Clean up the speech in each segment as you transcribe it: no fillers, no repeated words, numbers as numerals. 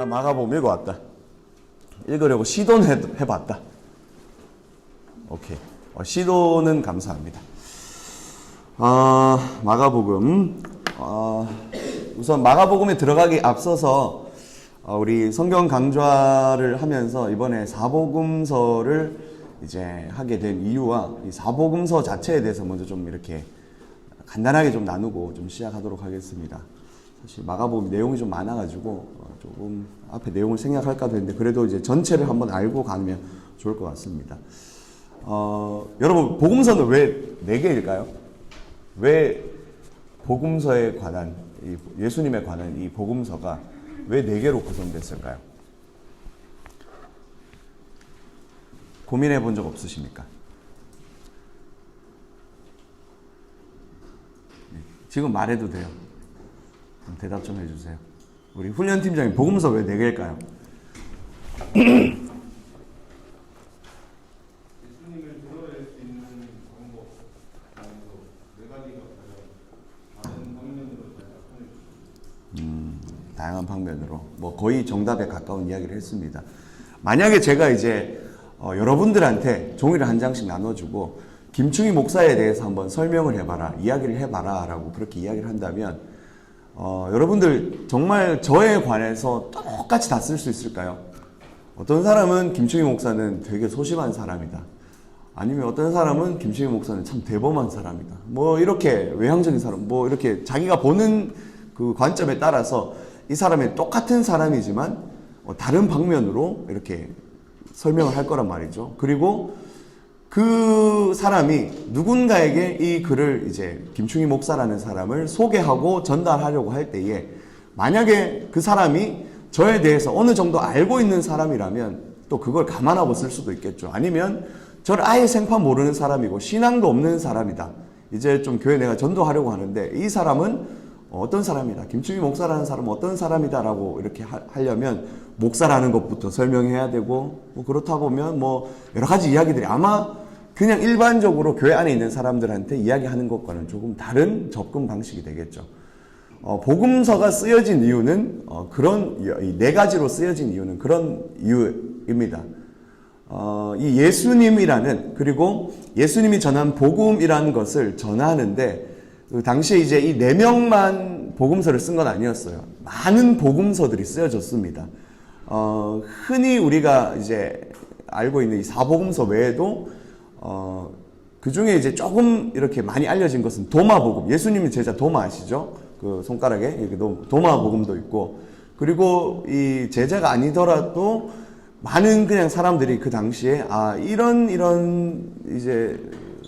마가복음 읽어왔다. 읽으려고 시도는 해봤다. 오케이. 시도는 감사합니다. 마가복음. 우선 마가복음에 들어가기 앞서서 우리 성경 강좌를 하면서 이번에 사복음서를 이제 하게 된 이유와 이 사복음서 자체에 대해서 먼저 좀 이렇게 간단하게 좀 나누고 좀 시작하도록 하겠습니다. 사실 마가복음 내용이 좀 많아가지고 조금 앞에 내용을 생략할까도 했는데 그래도 이제 전체를 한번 알고 가면 좋을 것 같습니다. 여러분 복음서는 왜 4개일까요? 왜 복음서에 관한 예수님에 관한 이 복음서가 왜 4개로 구성됐을까요? 고민해 본 적 없으십니까? 지금 말해도 돼요. 대답 좀 해주세요. 우리 훈련팀장님, 복음서 왜 4개일까요? 예수님을 드러낼 수 있는 방법, 방법 4가지가 다른 방면으로 잘 설명해 다양한 방면으로 뭐 거의 정답에 가까운 이야기를 했습니다. 만약에 제가 이제 여러분들한테 종이를 한 장씩 나눠주고 김충희 목사에 대해서 한번 설명을 해봐라, 이야기를 해봐라 라고 그렇게 이야기를 한다면 여러분들 정말 저에 관해서 똑같이 다 쓸 수 있을까요? 어떤 사람은 김충희 목사는 되게 소심한 사람이다. 아니면 어떤 사람은 김충희 목사는 참 대범한 사람이다. 뭐 이렇게 외향적인 사람, 뭐 이렇게 자기가 보는 그 관점에 따라서 이 사람이 똑같은 사람이지만 다른 방면으로 이렇게 설명을 할 거란 말이죠. 그리고 그 사람이 누군가에게 이 글을 이제 김충희 목사라는 사람을 소개하고 전달하려고 할 때에 만약에 그 사람이 저에 대해서 어느 정도 알고 있는 사람이라면 또 그걸 감안하고 쓸 수도 있겠죠. 아니면 저를 아예 생판 모르는 사람이고 신앙도 없는 사람이다. 이제 좀 교회 내가 전도하려고 하는데 이 사람은 어떤 사람이다. 김충희 목사라는 사람은 어떤 사람이다 라고 이렇게 하려면 목사라는 것부터 설명해야 되고 뭐 그렇다 보면 뭐 여러 가지 이야기들이 아마 그냥 일반적으로 교회 안에 있는 사람들한테 이야기하는 것과는 조금 다른 접근 방식이 되겠죠. 복음서가 쓰여진 이유는 그런 이 4가지로 쓰여진 이유는 그런 이유입니다. 이 예수님이라는 그리고 예수님이 전한 복음이라는 것을 전하는데 그 당시에 이제 이 4명만 복음서를 쓴 건 아니었어요. 많은 복음서들이 쓰여졌습니다. 흔히 우리가 이제 알고 있는 이 사복음서 외에도 그 중에 이제 조금 이렇게 많이 알려진 것은 도마복음. 예수님의 제자 도마 아시죠? 그 손가락에 이렇게 도마복음도 있고, 그리고 이 제자가 아니더라도 많은 그냥 사람들이 그 당시에 이런 이제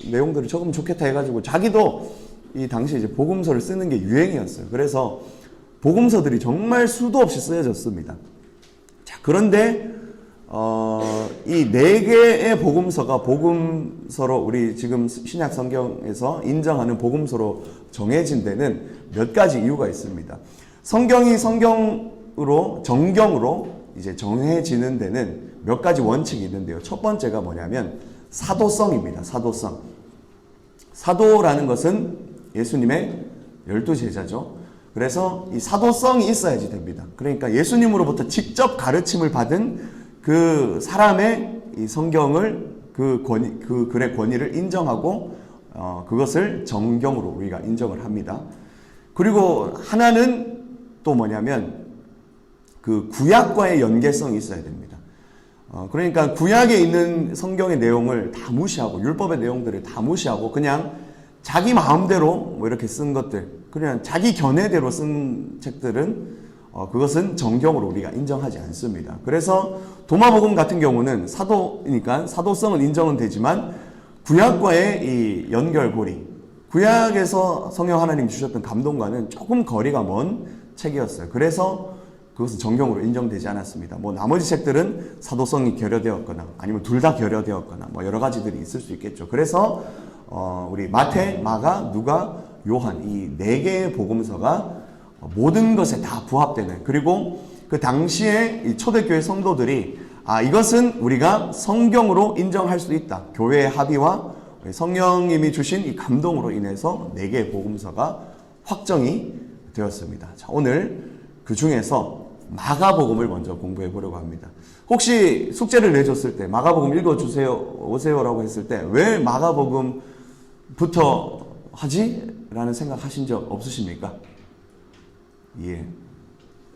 내용들을 적으면 좋겠다 해가지고 자기도 이 당시에 이제 복음서를 쓰는 게 유행이었어요. 그래서 복음서들이 정말 수도 없이 쓰여졌습니다. 자, 그런데 이 4개의 복음서가 복음서로 우리 지금 신약 성경에서 인정하는 복음서로 정해진 데는 몇 가지 이유가 있습니다. 성경이 성경으로 정경으로 이제 정해지는 데는 몇 가지 원칙이 있는데요. 첫 번째가 뭐냐면 사도성입니다. 사도성. 사도라는 것은 예수님의 12제자죠. 그래서 이 사도성이 있어야지 됩니다. 그러니까 예수님으로부터 직접 가르침을 받은 그 사람의 이 성경을 그 글의 권위를 인정하고 그것을 정경으로 우리가 인정을 합니다. 그리고 하나는 또 뭐냐면 그 구약과의 연계성이 있어야 됩니다. 그러니까 구약에 있는 성경의 내용을 다 무시하고 율법의 내용들을 다 무시하고 그냥 자기 마음대로 뭐 이렇게 쓴 것들, 그냥 자기 견해대로 쓴 책들은 그것은 정경으로 우리가 인정하지 않습니다. 그래서 도마복음 같은 경우는 사도이니까 사도성은 인정은 되지만 구약과의 이 연결고리, 구약에서 성령 하나님 주셨던 감동과는 조금 거리가 먼 책이었어요. 그래서 그것은 정경으로 인정되지 않았습니다. 뭐 나머지 책들은 사도성이 결여되었거나 아니면 둘 다 결여되었거나 뭐 여러 가지들이 있을 수 있겠죠. 그래서 우리 마태, 마가, 누가, 요한 이 4개의 복음서가 모든 것에 다 부합되는, 그리고 그 당시에 이 초대교회 성도들이 이것은 우리가 성경으로 인정할 수 있다. 교회의 합의와 성령님이 주신 이 감동으로 인해서 4개의 복음서가 확정이 되었습니다. 자, 오늘 그 중에서 마가복음을 먼저 공부해 보려고 합니다. 혹시 숙제를 내줬을 때 마가복음 읽어주세요, 오세요라고 했을 때 왜 마가복음부터 하지? 라는 생각 하신 적 없으십니까? 예.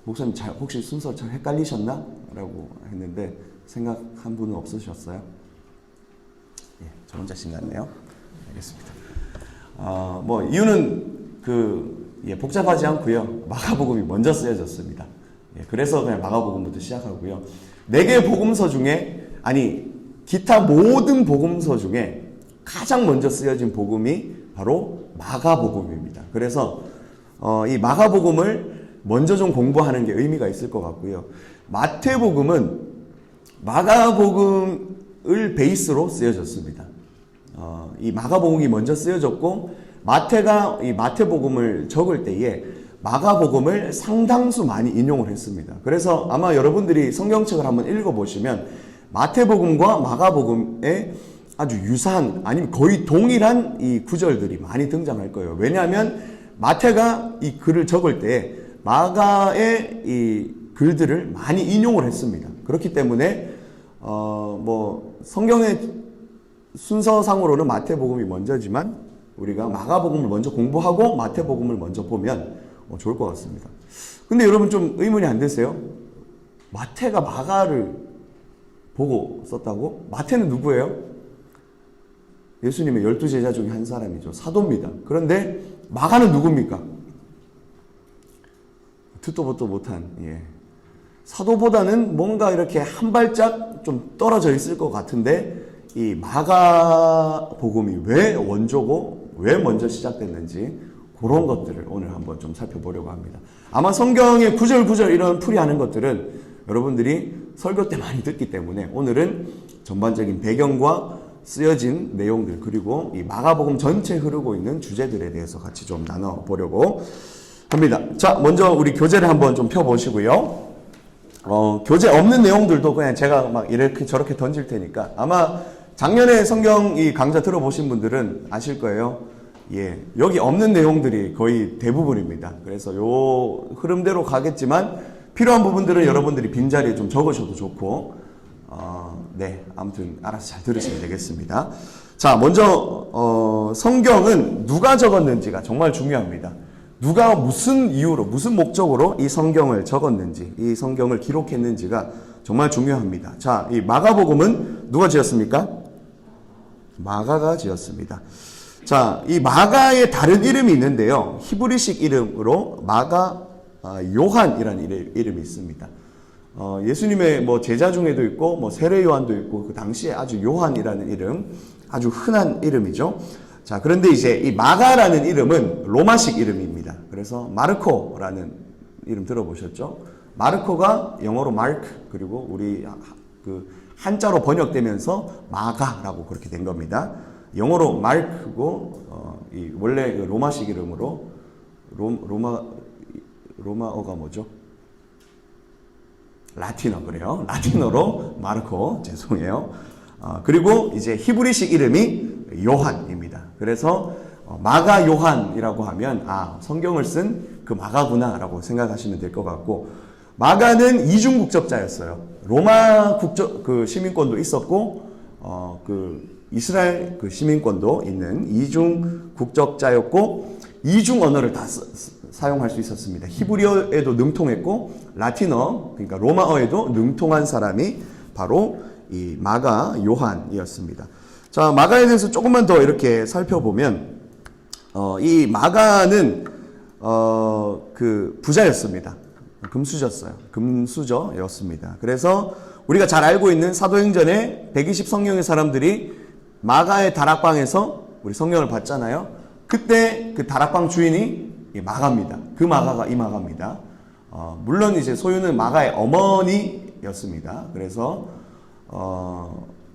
목사님 혹시 순서 잘 헷갈리셨나? 라고 했는데 생각한 분은 없으셨어요? 예, 저 혼자 신났네요. 알겠습니다. 뭐 이유는 복잡하지 않고요. 마가복음이 먼저 쓰여졌습니다. 예, 그래서 그냥 마가복음부터 시작하고요. 4개의 복음서 중에 기타 모든 복음서 중에 가장 먼저 쓰여진 복음이 바로 마가복음입니다. 그래서 이 마가복음을 먼저 좀 공부하는 게 의미가 있을 것 같고요. 마태복음은 마가복음을 베이스로 쓰여졌습니다. 이 마가복음이 먼저 쓰여졌고 마태가 이 마태복음을 적을 때에 마가복음을 상당수 많이 인용을 했습니다. 그래서 아마 여러분들이 성경책을 한번 읽어보시면 마태복음과 마가복음에 아주 유사한 아니면 거의 동일한 이 구절들이 많이 등장할 거예요. 왜냐하면 마태가 이 글을 적을 때 마가의 이 글들을 많이 인용을 했습니다. 그렇기 때문에 뭐 성경의 순서상으로는 마태복음이 먼저지만 우리가 마가복음을 먼저 공부하고 마태복음을 먼저 보면 좋을 것 같습니다. 근데 여러분 좀 의문이 안 되세요? 마태가 마가를 보고 썼다고? 마태는 누구예요? 예수님의 12제자 중에 한 사람이죠. 사도입니다. 그런데 마가는 누굽니까? 듣도 보도 못한, 사도보다는 뭔가 이렇게 한 발짝 좀 떨어져 있을 것 같은데 이 마가복음이 왜 원조고 왜 먼저 시작됐는지 그런 것들을 오늘 한번 좀 살펴보려고 합니다. 아마 성경의 구절구절 이런 풀이하는 것들은 여러분들이 설교 때 많이 듣기 때문에 오늘은 전반적인 배경과 쓰여진 내용들 그리고 이 마가복음 전체 흐르고 있는 주제들에 대해서 같이 좀 나눠보려고 합니다. 자, 먼저 우리 교재를 한번 좀 펴보시고요. 교재 없는 내용들도 그냥 제가 막 이렇게 저렇게 던질 테니까 아마 작년에 성경 이 강좌 들어보신 분들은 아실 거예요. 예, 여기 없는 내용들이 거의 대부분입니다. 그래서 요 흐름대로 가겠지만 필요한 부분들은 여러분들이 빈자리에 좀 적으셔도 좋고 아무튼 알아서 잘 들으시면 되겠습니다. 자, 먼저 성경은 누가 적었는지가 정말 중요합니다. 누가 무슨 이유로 무슨 목적으로 이 성경을 적었는지 이 성경을 기록했는지가 정말 중요합니다. 자, 이 마가복음은 누가 지었습니까? 마가가 지었습니다. 자, 이 마가의 다른 이름이 있는데요. 히브리식 이름으로 마가 요한이라는 이름이 있습니다. 예수님의 뭐 제자 중에도 있고 뭐 세례 요한도 있고 그 당시에 아주 요한이라는 이름 아주 흔한 이름이죠. 자, 그런데 이제 이 마가라는 이름은 로마식 이름입니다. 그래서 마르코라는 이름 들어보셨죠? 마르코가 영어로 마크 그리고 우리 그 한자로 번역되면서 마가라고 그렇게 된 겁니다. 영어로 마크고 이 원래 로마식 이름으로 로마어가 뭐죠? 라틴어 그래요. 라틴어로 마르코 죄송해요. 그리고 이제 히브리식 이름이 요한입니다. 그래서 마가 요한이라고 하면 성경을 쓴 그 마가구나 라고 생각하시면 될 것 같고 마가는 이중 국적자였어요. 로마 그 시민권도 있었고 그 이스라엘 그 시민권도 있는 이중 국적자였고 이중 언어를 다 사용할 수 있었습니다. 히브리어에도 능통했고 라틴어 그러니까 로마어에도 능통한 사람이 바로 이 마가 요한이었습니다. 자, 마가에 대해서 조금만 더 이렇게 살펴보면 이 마가는 그 부자였습니다. 금수저였습니다. 그래서 우리가 잘 알고 있는 사도행전에 120 성령의 사람들이 마가의 다락방에서 우리 성령을 받잖아요. 그때 그 다락방 주인이 마가입니다. 그 마가가 이 마가입니다. 물론 이제 소유는 마가의 어머니였습니다. 그래서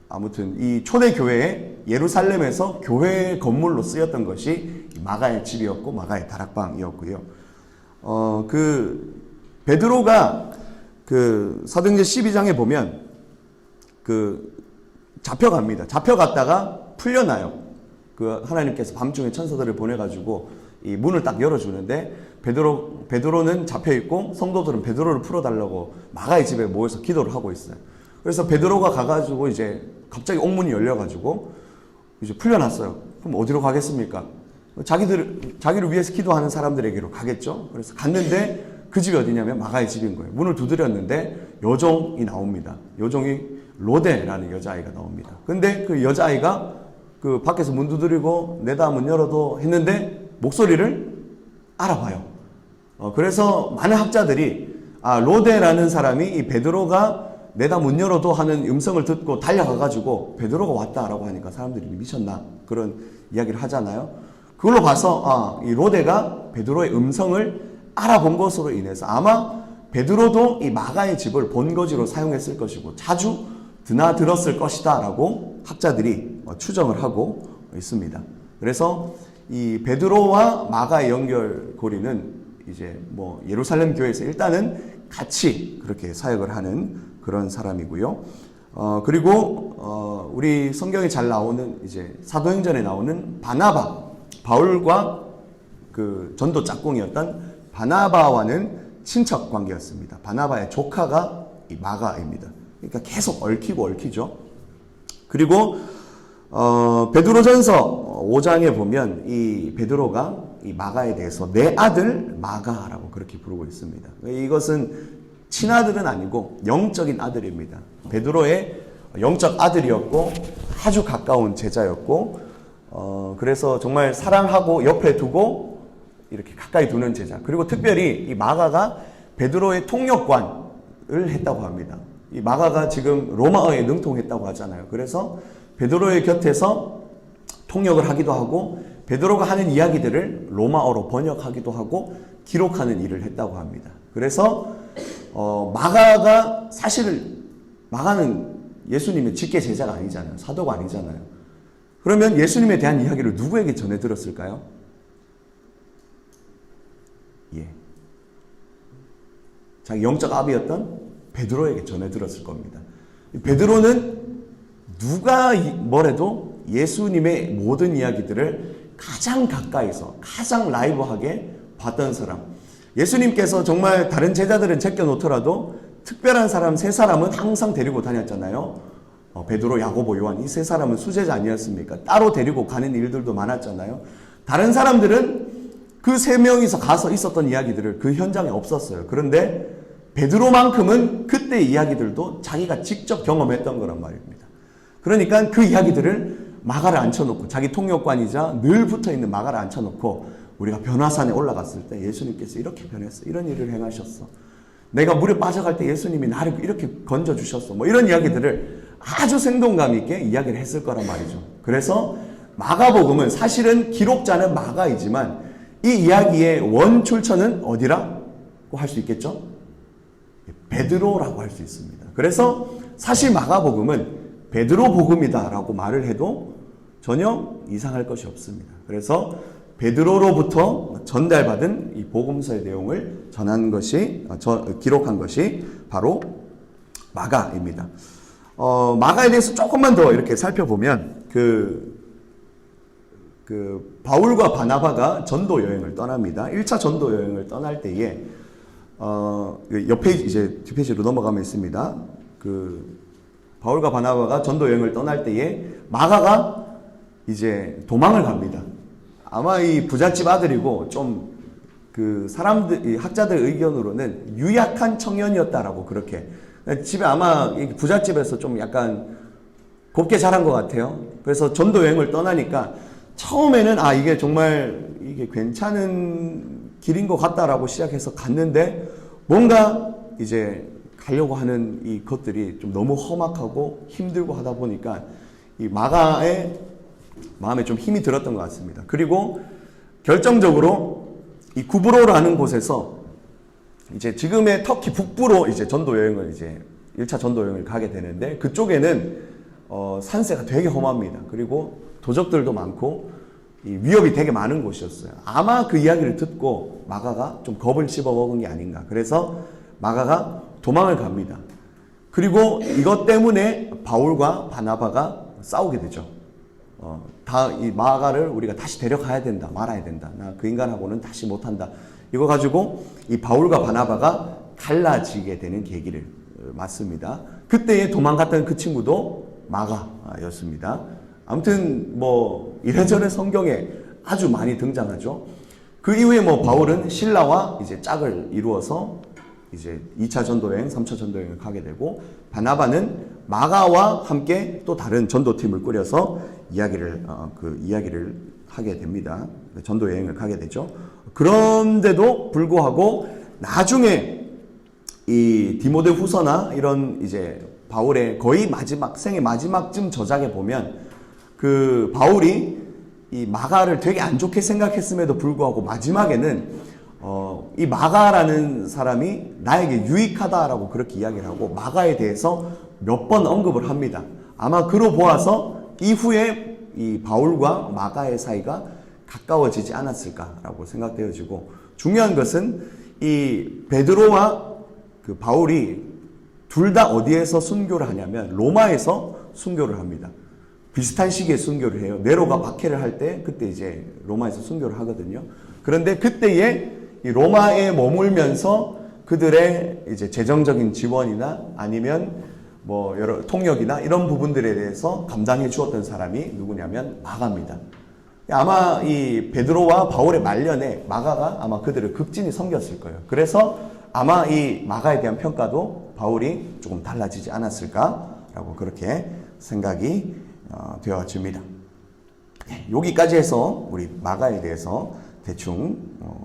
아무튼 이 초대교회에 예루살렘에서 교회 건물로 쓰였던 것이 마가의 집이었고 마가의 다락방이었고요. 그 베드로가 그 사도행전 12장에 보면 그 잡혀갑니다. 잡혀갔다가 풀려나요. 그 하나님께서 밤중에 천사들을 보내가지고 이 문을 딱 열어주는데 베드로는 잡혀 있고 성도들은 베드로를 풀어달라고 마가의 집에 모여서 기도를 하고 있어요. 그래서 베드로가 가가지고 이제 갑자기 옥문이 열려가지고 이제 풀려났어요. 그럼 어디로 가겠습니까? 자기를 위해서 기도하는 사람들에게로 가겠죠. 그래서 갔는데 그 집이 어디냐면 마가의 집인 거예요. 문을 두드렸는데 여종이 나옵니다. 여종이 로데라는 여자아이가 나옵니다. 근데 그 여자아이가 그 밖에서 문 두드리고 내다 문 열어도 했는데 목소리를 알아봐요. 그래서 많은 학자들이 로데라는 사람이 이 베드로가 내다 문 열어도 하는 음성을 듣고 달려가가지고 베드로가 왔다라고 하니까 사람들이 미쳤나 그런 이야기를 하잖아요. 그걸로 봐서 이 로데가 베드로의 음성을 알아본 것으로 인해서 아마 베드로도 이 마가의 집을 본거지로 사용했을 것이고 자주 드나들었을 것이다 라고 학자들이 추정을 하고 있습니다. 그래서 이 베드로와 마가의 연결고리는 이제 뭐 예루살렘 교회에서 일단은 같이 그렇게 사역을 하는 그런 사람이고요. 그리고 우리 성경에 잘 나오는 이제 사도행전에 나오는 바울과 그 전도 짝꿍이었던 바나바와는 친척 관계였습니다. 바나바의 조카가 이 마가입니다. 그러니까 계속 얽히죠. 그리고 베드로전서 5장에 보면 이 베드로가 이 마가에 대해서 내 아들 마가라고 그렇게 부르고 있습니다. 이것은 친아들은 아니고 영적인 아들입니다. 베드로의 영적 아들이었고 아주 가까운 제자였고 그래서 정말 사랑하고 옆에 두고 이렇게 가까이 두는 제자. 그리고 특별히 이 마가가 베드로의 통역관을 했다고 합니다. 이 마가가 지금 로마어에 능통했다고 하잖아요. 그래서 베드로의 곁에서 통역을 하기도 하고 베드로가 하는 이야기들을 로마어로 번역하기도 하고 기록하는 일을 했다고 합니다. 그래서 마가가 사실 마가는 예수님의 직계 제자가 아니잖아요. 사도가 아니잖아요. 그러면 예수님에 대한 이야기를 누구에게 전해 들었을까요? 자기 영적 아비였던 베드로에게 전해 들었을 겁니다. 베드로는 누가 뭐래도 예수님의 모든 이야기들을 가장 가까이서 가장 라이브하게 봤던 사람. 예수님께서 정말 다른 제자들은 제껴놓더라도 특별한 사람 세 사람은 항상 데리고 다녔잖아요. 베드로, 야고보, 요한 이 세 사람은 수제자 아니었습니까? 따로 데리고 가는 일들도 많았잖아요. 다른 사람들은 그 세 명이서 가서 있었던 이야기들을 그 현장에 없었어요. 그런데 베드로만큼은 그때 이야기들도 자기가 직접 경험했던 거란 말입니다. 그러니까 그 이야기들을 마가를 앉혀놓고 자기 통역관이자 늘 붙어있는 마가를 앉혀놓고 우리가 변화산에 올라갔을 때 예수님께서 이렇게 변했어. 이런 일을 행하셨어. 내가 물에 빠져갈 때 예수님이 나를 이렇게 건져주셨어. 뭐 이런 이야기들을 아주 생동감 있게 이야기를 했을 거란 말이죠. 그래서 마가복음은 사실은 기록자는 마가이지만 이 이야기의 원 출처는 어디라고 할 수 있겠죠? 베드로라고 할 수 있습니다. 그래서 사실 마가복음은 베드로 복음이다라고 말을 해도 전혀 이상할 것이 없습니다. 그래서 베드로로부터 전달받은 이 복음서의 내용을 전한 것이 기록한 것이 바로 마가입니다. 마가에 대해서 조금만 더 이렇게 살펴보면 바울과 바나바가 전도 여행을 떠납니다. 1차 전도 여행을 떠날 때에 옆에 이제 뒷페이지로 넘어가면 있습니다. 바울과 바나바가 전도 여행을 떠날 때에 마가가 이제 도망을 갑니다. 아마 이 부잣집 아들이고 좀 이 학자들 의견으로는 유약한 청년이었다라고 그렇게 집에 아마 부잣집에서 좀 약간 곱게 자란 것 같아요. 그래서 전도 여행을 떠나니까 처음에는 이게 정말 이게 괜찮은 길인 것 같다라고 시작해서 갔는데 뭔가 이제 가려고 하는 이 것들이 좀 너무 험악하고 힘들고 하다 보니까 이 마가의 마음에 좀 힘이 들었던 것 같습니다. 그리고 결정적으로 이 구브로라는 곳에서 이제 지금의 터키 북부로 이제 전도 여행을 이제 1차 전도 여행을 가게 되는데 그쪽에는 산세가 되게 험합니다. 그리고 도적들도 많고 이 위협이 되게 많은 곳이었어요. 아마 그 이야기를 듣고 마가가 좀 겁을 집어먹은 게 아닌가. 그래서 마가가 도망을 갑니다. 그리고 이것 때문에 바울과 바나바가 싸우게 되죠. 이 마가를 우리가 다시 데려가야 된다, 말아야 된다. 나 그 인간하고는 다시 못한다. 이거 가지고 이 바울과 바나바가 갈라지게 되는 계기를 맞습니다. 그때에 도망갔던 그 친구도 마가였습니다. 아무튼 뭐 이래저래 성경에 아주 많이 등장하죠. 그 이후에 뭐 바울은 신라와 이제 짝을 이루어서 이제 2차 전도여행, 3차 전도여행을 가게 되고, 바나바는 마가와 함께 또 다른 전도팀을 꾸려서 이야기를 하게 됩니다. 전도여행을 가게 되죠. 그런데도 불구하고 나중에 이 디모데 후서나 이런 이제 바울의 거의 마지막, 생의 마지막쯤 저작에 보면 그 바울이 이 마가를 되게 안 좋게 생각했음에도 불구하고 마지막에는 이 마가라는 사람이 나에게 유익하다라고 그렇게 이야기를 하고 마가에 대해서 몇 번 언급을 합니다. 아마 그로 보아서 이후에 이 바울과 마가의 사이가 가까워지지 않았을까라고 생각되어지고, 중요한 것은 이 베드로와 그 바울이 둘 다 어디에서 순교를 하냐면 로마에서 순교를 합니다. 비슷한 시기에 순교를 해요. 네로가 박해를 할 때 그때 이제 로마에서 순교를 하거든요. 그런데 그때에 이 로마에 머물면서 그들의 이제 재정적인 지원이나 아니면 뭐 여러 통역이나 이런 부분들에 대해서 감당해 주었던 사람이 누구냐면 마가입니다. 아마 이 베드로와 바울의 말년에 마가가 아마 그들을 극진히 섬겼을 거예요. 그래서 아마 이 마가에 대한 평가도 바울이 조금 달라지지 않았을까라고 그렇게 생각이 되어집니다. 여기까지 해서 우리 마가에 대해서 대충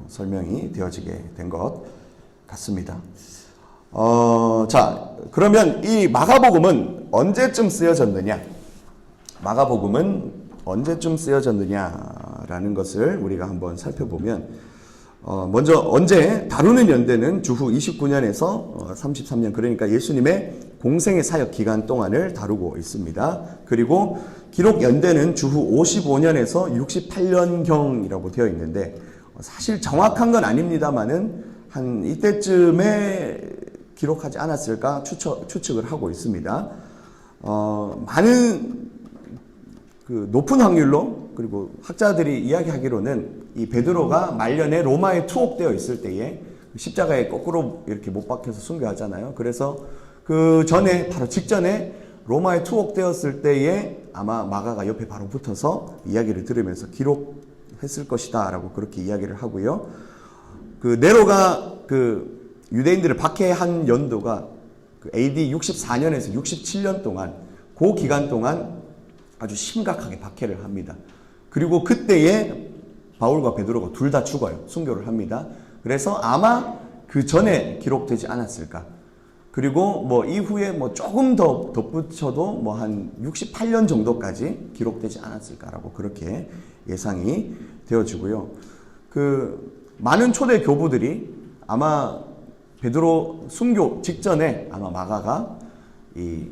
설명이 되어지게 된 것 같습니다. 자, 그러면 이 마가복음은 언제쯤 쓰여졌느냐? 마가복음은 언제쯤 쓰여졌느냐라는 것을 우리가 한번 살펴보면, 먼저 언제 다루는 연대는 주후 29년에서 33년, 그러니까 예수님의 공생의 사역 기간 동안을 다루고 있습니다. 그리고 기록 연대는 주후 55년에서 68년경이라고 되어 있는데, 사실 정확한 건 아닙니다만은 한 이때쯤에 기록하지 않았을까 추측을 하고 있습니다. 많은 그 높은 확률로, 그리고 학자들이 이야기하기로는 이 베드로가 말년에 로마에 투옥되어 있을 때에 십자가에 거꾸로 이렇게 못 박혀서 순교하잖아요. 그래서 그 전에, 바로 직전에 로마에 투옥되었을 때에 아마 마가가 옆에 바로 붙어서 이야기를 들으면서 기록했을 것이다 라고 그렇게 이야기를 하고요. 그 네로가 그 유대인들을 박해한 연도가 그 AD 64년에서 67년 동안, 그 기간 동안 아주 심각하게 박해를 합니다. 그리고 그때에 바울과 베드로가 둘 다 죽어요. 순교를 합니다. 그래서 아마 그 전에 기록되지 않았을까. 그리고 뭐 이후에 뭐 조금 더 덧붙여도 뭐 한 68년 정도까지 기록되지 않았을까라고 그렇게 예상이 되어지고요. 그 많은 초대 교부들이 아마 베드로 순교 직전에 아마 마가가 이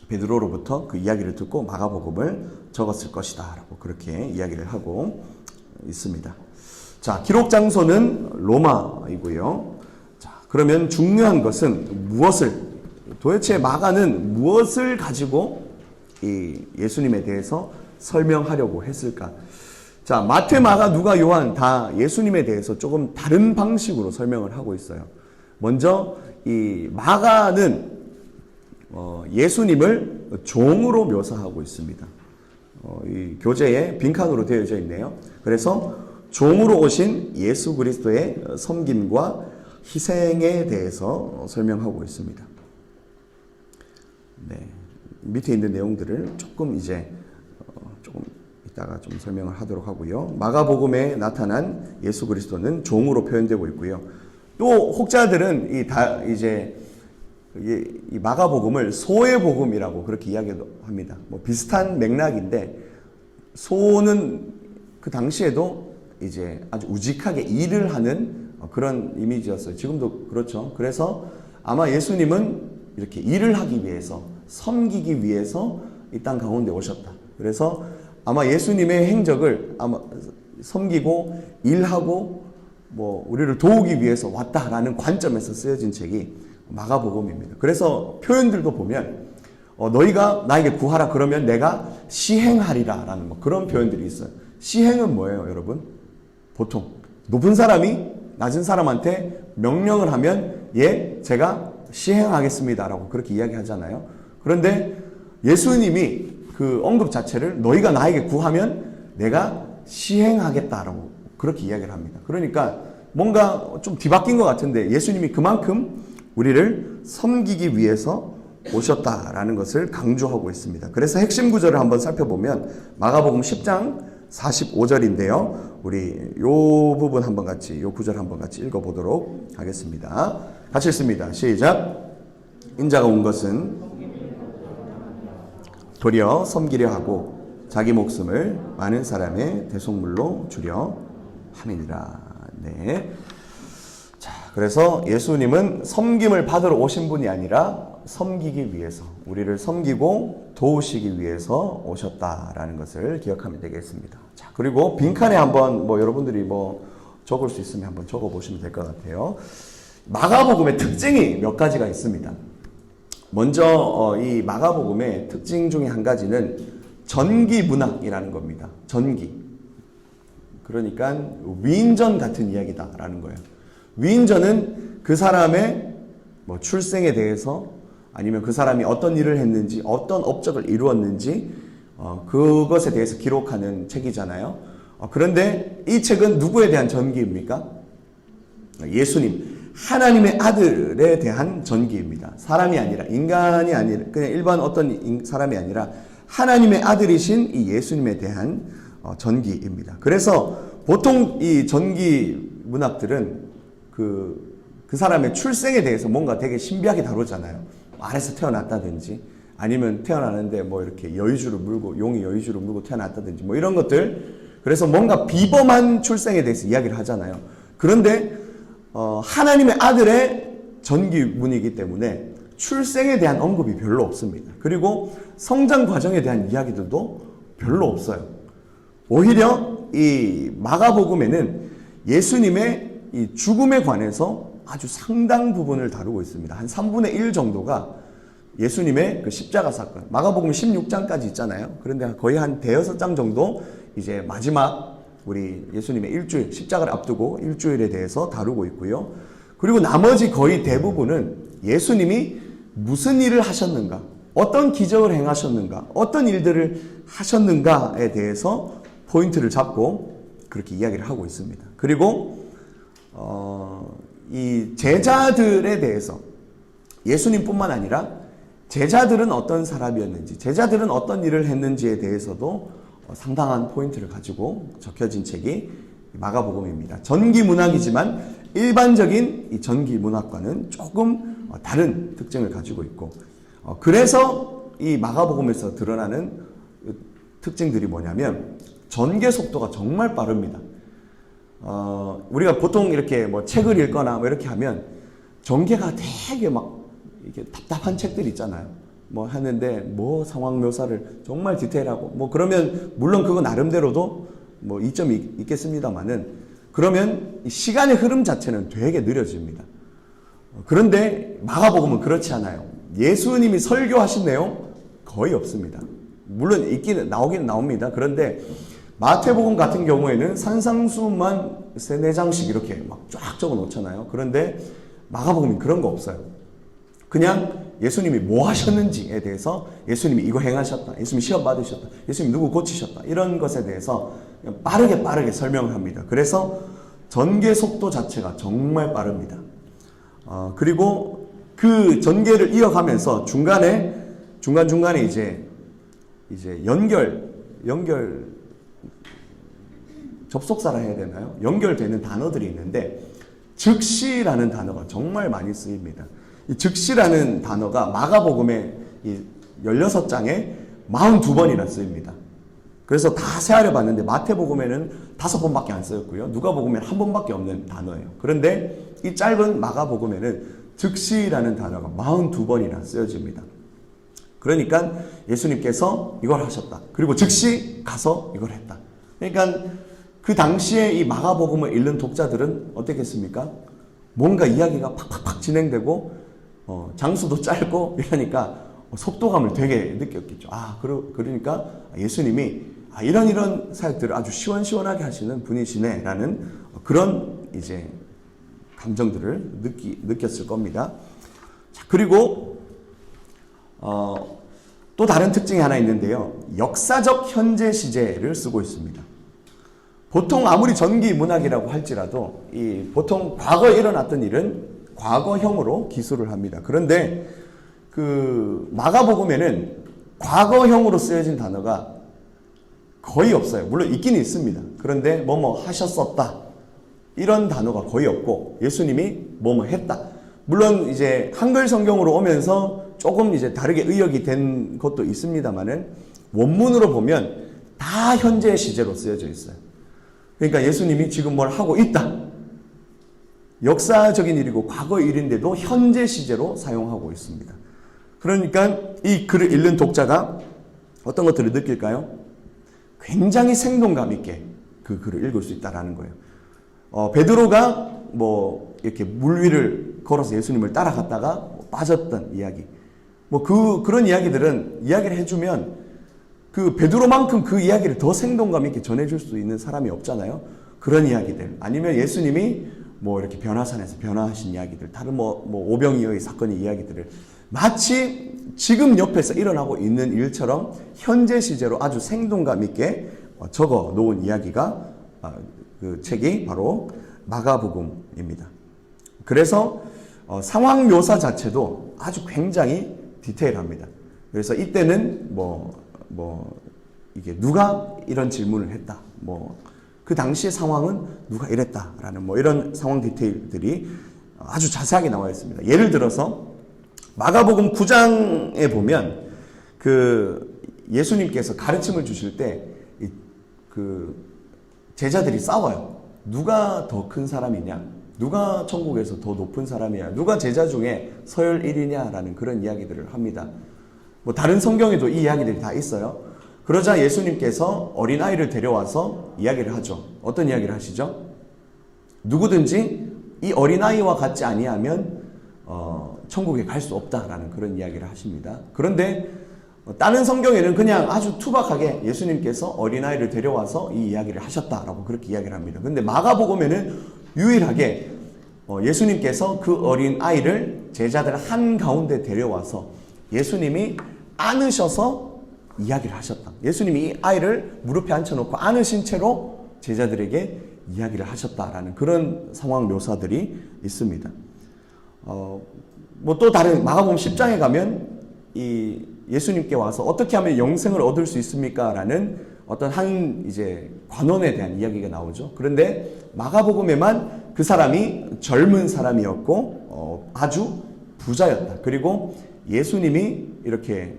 베드로로부터 그 이야기를 듣고 마가복음을 적었을 것이다 라고 그렇게 이야기를 하고 있습니다. 자, 기록 장소는 로마이고요. 자, 그러면 중요한 것은 도대체 마가는 무엇을 가지고 이 예수님에 대해서 설명하려고 했을까? 자, 마태, 마가, 누가, 요한 다 예수님에 대해서 조금 다른 방식으로 설명을 하고 있어요. 먼저 이 마가는 예수님을 종으로 묘사하고 있습니다. 이 교재에 빈칸으로 되어져 있네요. 그래서 종으로 오신 예수 그리스도의 섬김과 희생에 대해서 설명하고 있습니다. 네, 밑에 있는 내용들을 조금 이따가 좀 설명을 하도록 하고요. 마가복음에 나타난 예수 그리스도는 종으로 표현되고 있고요. 또 혹자들은 이 마가복음을 소의 복음이라고 그렇게 이야기합니다. 뭐 비슷한 맥락인데, 소는 그 당시에도 이제 아주 우직하게 일을 하는 그런 이미지였어요. 지금도 그렇죠. 그래서 아마 예수님은 이렇게 일을 하기 위해서, 섬기기 위해서 이 땅 가운데 오셨다. 그래서 아마 예수님의 행적을 아마 섬기고 일하고 뭐 우리를 도우기 위해서 왔다라는 관점에서 쓰여진 책이 마가복음입니다. 그래서 표현들도 보면 너희가 나에게 구하라 그러면 내가 시행하리라 라는 뭐 그런 표현들이 있어요. 시행은 뭐예요, 여러분? 보통 높은 사람이 낮은 사람한테 명령을 하면 제가 시행하겠습니다 라고 그렇게 이야기하잖아요. 그런데 예수님이 그 언급 자체를 너희가 나에게 구하면 내가 시행하겠다라고 그렇게 이야기를 합니다. 그러니까 뭔가 좀 뒤바뀐 것 같은데 예수님이 그만큼 우리를 섬기기 위해서 오셨다라는 것을 강조하고 있습니다. 그래서 핵심 구절을 한번 살펴보면 마가복음 10장 45절인데요. 우리 요 부분 한번 같이, 요 구절 한번 같이 읽어보도록 하겠습니다. 같이 읽습니다. 시작. 인자가 온 것은 도리어 섬기려 하고 자기 목숨을 많은 사람의 대속물로 주려 함이니라. 네. 자, 그래서 예수님은 섬김을 받으러 오신 분이 아니라 섬기기 위해서, 우리를 섬기고 도우시기 위해서 오셨다라는 것을 기억하면 되겠습니다. 자, 그리고 빈칸에 한번 여러분들이 적을 수 있으면 한번 적어 보시면 될 것 같아요. 마가복음의 특징이 몇 가지가 있습니다. 먼저 이 마가복음의 특징 중에 한 가지는 전기문학이라는 겁니다. 전기. 그러니까 위인전 같은 이야기다라는 거예요. 위인전은 그 사람의 출생에 대해서 아니면 그 사람이 어떤 일을 했는지, 어떤 업적을 이루었는지 그것에 대해서 기록하는 책이잖아요. 그런데 이 책은 누구에 대한 전기입니까? 예수님, 하나님의 아들에 대한 전기입니다. 사람이 아니라, 인간이 아니라, 그냥 일반 어떤 사람이 아니라 하나님의 아들이신 이 예수님에 대한 전기입니다. 그래서 보통 이 전기 문학들은 그 사람의 출생에 대해서 뭔가 되게 신비하게 다루잖아요. 알에서 태어났다든지 아니면 태어나는데 이렇게 여의주를 물고, 용이 여의주를 물고 태어났다든지 이런 것들. 그래서 뭔가 비범한 출생에 대해서 이야기를 하잖아요. 그런데 하나님의 아들의 전기문이기 때문에 출생에 대한 언급이 별로 없습니다. 그리고 성장 과정에 대한 이야기들도 별로 없어요. 오히려 이 마가복음에는 예수님의 이 죽음에 관해서 아주 상당 부분을 다루고 있습니다. 한 3분의 1 정도가 예수님의 그 십자가 사건, 마가복음 16장까지 있잖아요. 그런데 거의 한 대여섯 장 정도 이제 마지막 우리 예수님의 일주일, 십자가를 앞두고 일주일에 대해서 다루고 있고요. 그리고 나머지 거의 대부분은 예수님이 무슨 일을 하셨는가, 어떤 기적을 행하셨는가, 어떤 일들을 하셨는가에 대해서 포인트를 잡고 그렇게 이야기를 하고 있습니다. 그리고 이 제자들에 대해서 예수님뿐만 아니라 제자들은 어떤 사람이었는지, 제자들은 어떤 일을 했는지에 대해서도 상당한 포인트를 가지고 적혀진 책이 마가복음입니다. 전기문학이지만 일반적인 이 전기문학과는 조금 다른 특징을 가지고 있고, 그래서 이 마가복음에서 드러나는 특징들이 뭐냐면 전개 속도가 정말 빠릅니다. 우리가 보통 이렇게 책을 읽거나 이렇게 하면 전개가 되게 이렇게 답답한 책들 있잖아요. 하는데 상황 묘사를 정말 디테일하고 그러면 물론 그거 나름대로도 이점이 있겠습니다만은, 그러면 시간의 흐름 자체는 되게 느려집니다. 그런데 마가복음은 그렇지 않아요. 예수님이 설교하신 내용 거의 없습니다. 물론 나오긴 나옵니다. 그런데 마태복음 같은 경우에는 산상수만 3-4장씩 이렇게 쫙 적어 놓잖아요. 그런데 마가복음은 그런 거 없어요. 그냥 예수님이 뭐 하셨는지에 대해서, 예수님이 이거 행하셨다, 예수님이 시험 받으셨다, 예수님이 누구 고치셨다, 이런 것에 대해서 그냥 빠르게 설명을 합니다. 그래서 전개 속도 자체가 정말 빠릅니다. 그리고 그 전개를 이어가면서 중간중간에 이제 연결 접속사라 해야 되나요? 연결되는 단어들이 있는데, 즉시라는 단어가 정말 많이 쓰입니다. 이 즉시라는 단어가 마가복음의 16장에 42번이나 쓰입니다. 그래서 다 세하려 봤는데 마태복음에는 5번밖에 안 쓰였고요. 누가복음에는 1번밖에 없는 단어예요. 그런데 이 짧은 마가복음에는 즉시라는 단어가 42번이나 쓰여집니다. 그러니까 예수님께서 이걸 하셨다. 그리고 즉시 가서 이걸 했다. 그러니까 그 당시에 이 마가복음을 읽는 독자들은 어떻겠습니까? 뭔가 이야기가 팍팍팍 진행되고 장수도 짧고 이러니까 속도감을 되게 느꼈겠죠. 그러니까 예수님이 이런 사역들을 아주 시원시원하게 하시는 분이시네라는 그런 이제 감정들을 느꼈을 겁니다. 자, 그리고 또 다른 특징이 하나 있는데요. 역사적 현재 시제를 쓰고 있습니다. 보통 아무리 전기 문학이라고 할지라도 보통 과거에 일어났던 일은 과거형으로 기술을 합니다. 그런데 그 마가복음에는 과거형으로 쓰여진 단어가 거의 없어요. 물론 있긴 있습니다. 그런데 뭐뭐 하셨었다 이런 단어가 거의 없고 예수님이 뭐뭐 했다. 물론 이제 한글 성경으로 오면서 조금 이제 다르게 의역이 된 것도 있습니다만은 원문으로 보면 다 현재 시제로 쓰여져 있어요. 그러니까 예수님이 지금 뭘 하고 있다. 역사적인 일이고 과거 일인데도 현재 시제로 사용하고 있습니다. 그러니까 이 글을 읽는 독자가 어떤 것들을 느낄까요? 굉장히 생동감 있게 그 글을 읽을 수 있다라는 거예요. 베드로가 뭐 이렇게 물 위를 걸어서 예수님을 따라갔다가 빠졌던 이야기. 그런 이야기들은 이야기를 해주면 그 베드로만큼 그 이야기를 더 생동감 있게 전해줄 수 있는 사람이 없잖아요. 그런 이야기들. 아니면 예수님이 뭐 이렇게 변화산에서 변화하신 이야기들. 다른 오병이어의 사건의 이야기들을 마치 지금 옆에서 일어나고 있는 일처럼 현재 시제로 아주 생동감 있게 적어 놓은 이야기가 그 책이 바로 마가복음입니다. 그래서 상황 묘사 자체도 아주 굉장히 디테일합니다. 그래서 이때는 이게 누가 이런 질문을 했다. 그 당시의 상황은 누가 이랬다라는 이런 상황 디테일들이 아주 자세하게 나와 있습니다. 예를 들어서 마가복음 9장에 보면 그 예수님께서 가르침을 주실 때 그 제자들이 싸워요. 누가 더 큰 사람이냐? 누가 천국에서 더 높은 사람이냐? 누가 제자 중에 서열 1위냐라는 그런 이야기들을 합니다. 다른 성경에도 이 이야기들이 다 있어요. 그러자 예수님께서 어린아이를 데려와서 이야기를 하죠. 어떤 이야기를 하시죠? 누구든지 이 어린아이와 같지 아니하면 천국에 갈 수 없다라는 그런 이야기를 하십니다. 그런데 다른 성경에는 그냥 아주 투박하게 예수님께서 어린아이를 데려와서 이 이야기를 하셨다라고 그렇게 이야기를 합니다. 그런데 마가복음에는 유일하게 예수님께서 그 어린아이를 제자들 한가운데 데려와서 예수님이 안으셔서 이야기를 하셨다. 예수님이 이 아이를 무릎에 앉혀놓고 안으신 채로 제자들에게 이야기를 하셨다라는 그런 상황 묘사들이 있습니다. 또 다른 마가복음 10장에 가면 이 예수님께 와서 어떻게 하면 영생을 얻을 수 있습니까? 라는 어떤 한 이제 관원에 대한 이야기가 나오죠. 그런데 마가복음에만 그 사람이 젊은 사람이었고 아주 부자였다. 그리고 예수님이 이렇게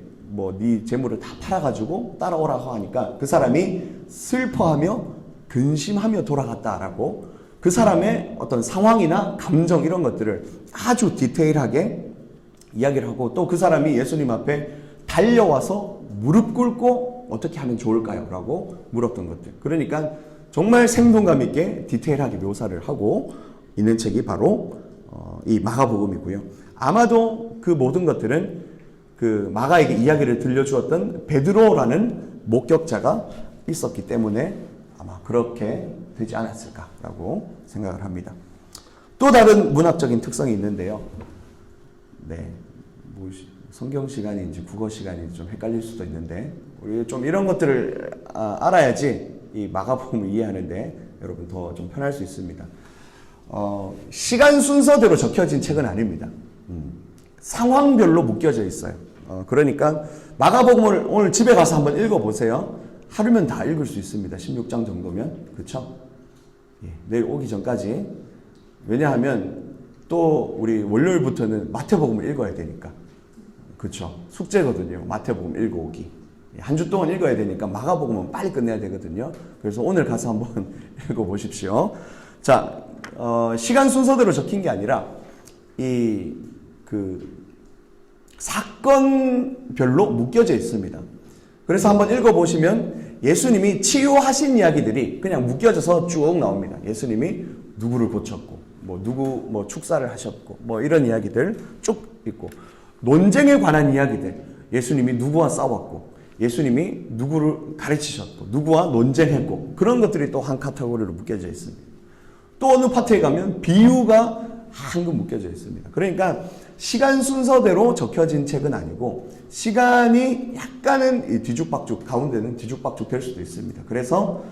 네 재물을 다 팔아가지고 따라오라고 하니까 그 사람이 슬퍼하며 근심하며 돌아갔다라고 그 사람의 어떤 상황이나 감정 이런 것들을 아주 디테일하게 이야기를 하고 또 그 사람이 예수님 앞에 달려와서 무릎 꿇고 어떻게 하면 좋을까요? 라고 물었던 것들. 그러니까 정말 생동감 있게 디테일하게 묘사를 하고 있는 책이 바로 이 마가복음이고요. 아마도 그 모든 것들은 그 마가에게 이야기를 들려주었던 베드로라는 목격자가 있었기 때문에 아마 그렇게 되지 않았을까라고 생각을 합니다. 또 다른 문학적인 특성이 있는데요. 성경 시간인지 국어 시간인지 좀 헷갈릴 수도 있는데 우리 좀 이런 것들을 알아야지 이 마가복음을 이해하는데 여러분 더 좀 편할 수 있습니다. 시간 순서대로 적혀진 책은 아닙니다. 상황별로 묶여져 있어요. 그러니까 마가복음을 오늘 집에 가서 한번 읽어보세요. 하루면 다 읽을 수 있습니다. 16장 정도면. 그렇죠? 내일 오기 전까지. 왜냐하면 또 우리 월요일부터는 마태복음을 읽어야 되니까. 그렇죠? 숙제거든요. 마태복음 읽어오기. 한 주 동안 읽어야 되니까 마가복음은 빨리 끝내야 되거든요. 그래서 오늘 가서 한번 읽어보십시오. 자, 시간 순서대로 적힌 게 아니라 사건별로 묶여져 있습니다. 그래서 한번 읽어보시면 예수님이 치유하신 이야기들이 그냥 묶여져서 쭉 나옵니다. 예수님이 누구를 고쳤고, 누구 축사를 하셨고, 이런 이야기들 쭉 있고, 논쟁에 관한 이야기들, 예수님이 누구와 싸웠고, 예수님이 누구를 가르치셨고, 누구와 논쟁했고, 그런 것들이 또 한 카테고리로 묶여져 있습니다. 또 어느 파트에 가면 비유가 한금 묶여져 있습니다. 그러니까 시간 순서대로 적혀진 책은 아니고 시간이 약간은 뒤죽박죽, 가운데는 뒤죽박죽 될 수도 있습니다. 그래서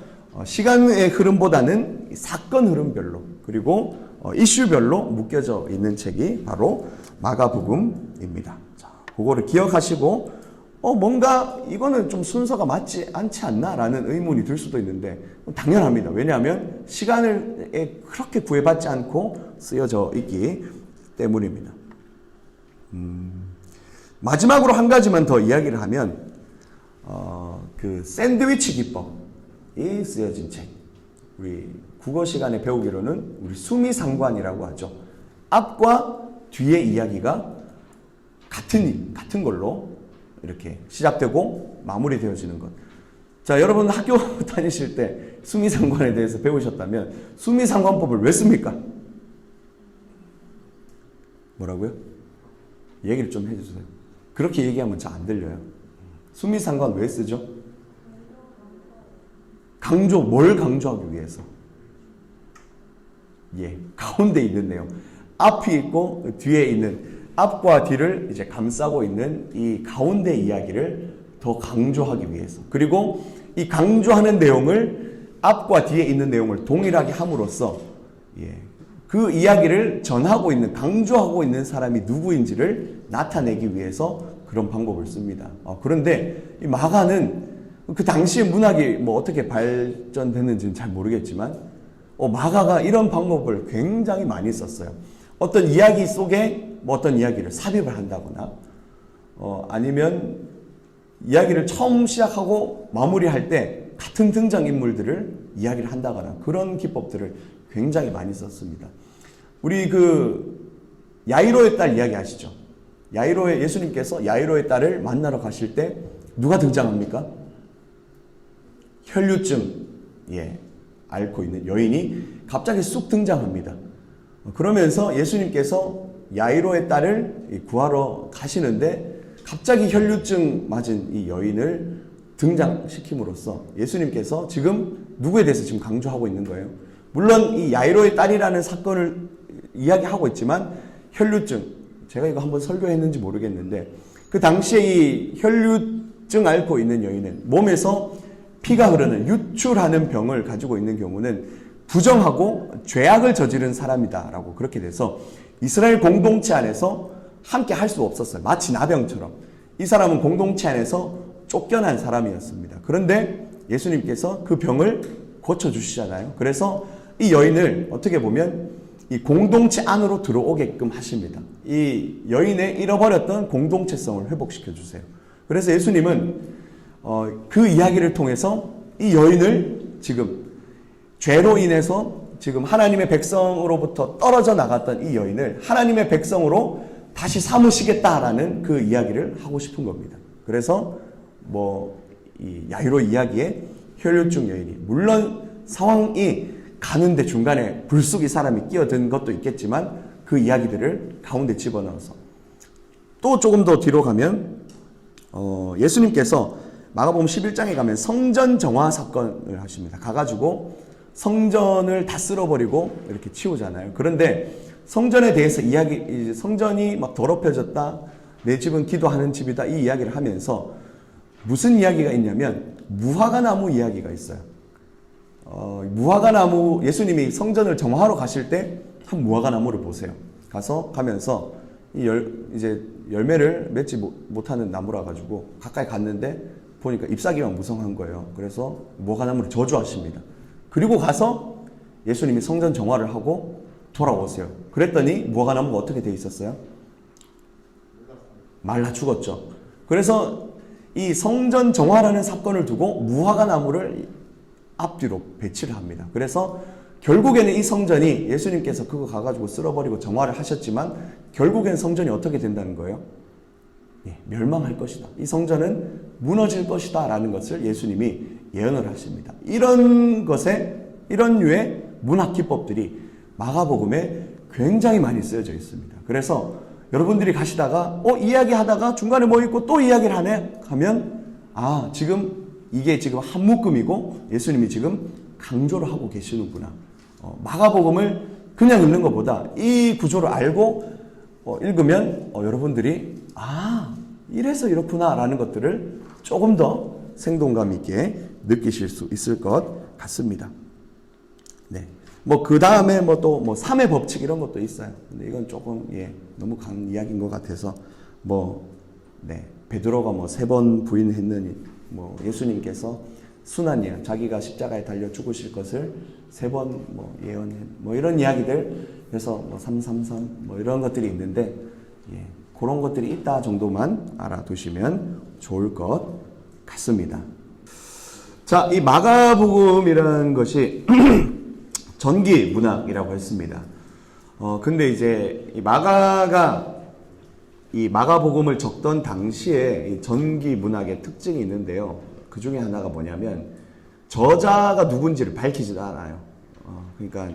시간의 흐름보다는 사건 흐름별로 그리고 이슈별로 묶여져 있는 책이 바로 마가복음입니다. 자, 그거를 기억하시고 뭔가 이거는 좀 순서가 맞지 않지 않나라는 의문이 들 수도 있는데 당연합니다. 왜냐하면 시간을 그렇게 구애받지 않고 쓰여져 있기 때문입니다. 마지막으로 한 가지만 더 이야기를 하면 그 샌드위치 기법이 쓰여진 책. 우리 국어 시간에 배우기로는 우리 수미상관이라고 하죠. 앞과 뒤의 이야기가 같은 걸로 이렇게 시작되고 마무리되어지는 것. 자, 여러분 학교 다니실 때 수미상관에 대해서 배우셨다면 수미상관법을 왜 씁니까? 뭐라고요? 얘기를 좀 해주세요. 그렇게 얘기하면 잘 안 들려요. 수미상관 왜 쓰죠? 뭘 강조하기 위해서? 가운데 있는 내용. 앞이 있고 뒤에 있는 앞과 뒤를 이제 감싸고 있는 이 가운데 이야기를 더 강조하기 위해서. 그리고 이 강조하는 내용을 앞과 뒤에 있는 내용을 동일하게 함으로써 그 이야기를 전하고 있는, 강조하고 있는 사람이 누구인지를 나타내기 위해서 그런 방법을 씁니다. 그런데 이 마가는 그 당시에 문학이 뭐 어떻게 발전됐는지는 잘 모르겠지만 마가가 이런 방법을 굉장히 많이 썼어요. 어떤 이야기 속에 어떤 이야기를 삽입을 한다거나 아니면 이야기를 처음 시작하고 마무리할 때 같은 등장인물들을 이야기를 한다거나 그런 기법들을 굉장히 많이 썼습니다. 우리 그 야이로의 딸 이야기 아시죠? 예수님께서 야이로의 딸을 만나러 가실 때 누가 등장합니까? 혈류증 앓고 있는 여인이 갑자기 쑥 등장합니다. 그러면서 예수님께서 야이로의 딸을 구하러 가시는데 갑자기 혈류증 맞은 이 여인을 등장시킴으로써 예수님께서 지금 누구에 대해서 지금 강조하고 있는 거예요. 물론 이 야이로의 딸이라는 사건을 이야기하고 있지만 혈류증, 제가 이거 한번 설교했는지 모르겠는데 그 당시에 이 혈류증 앓고 있는 여인은 몸에서 피가 흐르는 유출하는 병을 가지고 있는 경우는 부정하고 죄악을 저지른 사람이다라고 그렇게 돼서 이스라엘 공동체 안에서 함께 할 수 없었어요. 마치 나병처럼. 이 사람은 공동체 안에서 쫓겨난 사람이었습니다. 그런데 예수님께서 그 병을 고쳐주시잖아요. 그래서 이 여인을 어떻게 보면 이 공동체 안으로 들어오게끔 하십니다. 이 여인의 잃어버렸던 공동체성을 회복시켜 주세요. 그래서 예수님은 그 이야기를 통해서 이 여인을 지금 죄로 인해서 지금 하나님의 백성으로부터 떨어져 나갔던 이 여인을 하나님의 백성으로 다시 삼으시겠다라는 그 이야기를 하고 싶은 겁니다. 그래서 이 야이로 이야기에 혈류증 여인이 물론 상황이 가는데 중간에 불쑥 이 사람이 끼어든 것도 있겠지만 그 이야기들을 가운데 집어넣어서 또 조금 더 뒤로 가면 예수님께서 마가복음 11장에 가면 성전 정화 사건을 하십니다. 가가지고 성전을 다 쓸어버리고 이렇게 치우잖아요. 그런데 성전에 대해서 성전이 막 더럽혀졌다, 내 집은 기도하는 집이다, 이 이야기를 하면서 무슨 이야기가 있냐면 무화과 나무 이야기가 있어요. 무화과 나무, 예수님이 성전을 정화하러 가실 때 한 무화과 나무를 보세요. 가면서 이제 열매를 맺지 못하는 나무라 가지고 가까이 갔는데 보니까 잎사귀만 무성한 거예요. 그래서 무화과 나무를 저주하십니다. 그리고 가서 예수님이 성전 정화를 하고 돌아오세요. 그랬더니 무화과 나무가 어떻게 돼 있었어요? 말라 죽었죠. 그래서 이 성전 정화라는 사건을 두고 무화과 나무를 앞뒤로 배치를 합니다. 그래서 결국에는 이 성전이 예수님께서 그거 가가지고 쓸어버리고 정화를 하셨지만 결국엔 성전이 어떻게 된다는 거예요? 멸망할 것이다. 이 성전은 무너질 것이다 라는 것을 예수님이 예언을 하십니다. 이런 류의 문학 기법들이 마가복음에 굉장히 많이 쓰여져 있습니다. 그래서 여러분들이 가시다가 이야기하다가 중간에 뭐 있고 또 이야기를 하네 하면 지금 이게 지금 한 묶음이고 예수님이 지금 강조를 하고 계시는구나. 마가복음을 그냥 읽는 것보다 이 구조를 알고 읽으면 여러분들이 이래서 이렇구나라는 것들을 조금 더 생동감 있게 느끼실 수 있을 것 같습니다. 네. 그 다음에 또 3의 법칙 이런 것도 있어요. 근데 이건 조금, 너무 간 이야기인 것 같아서, 베드로가 3번 부인했느니, 예수님께서 순환이야. 자기가 십자가에 달려 죽으실 것을 3번 예언해. 이런 이야기들, 그래서 333, 이런 것들이 있는데, 그런 것들이 있다 정도만 알아두시면 좋을 것 같습니다. 자, 이 마가복음이라는 것이 전기 문학이라고 했습니다. 근데 이제 이 마가복음을 적던 당시에 이 전기 문학의 특징이 있는데요. 그 중에 하나가 뭐냐면 저자가 누군지를 밝히지도 않아요. 그러니까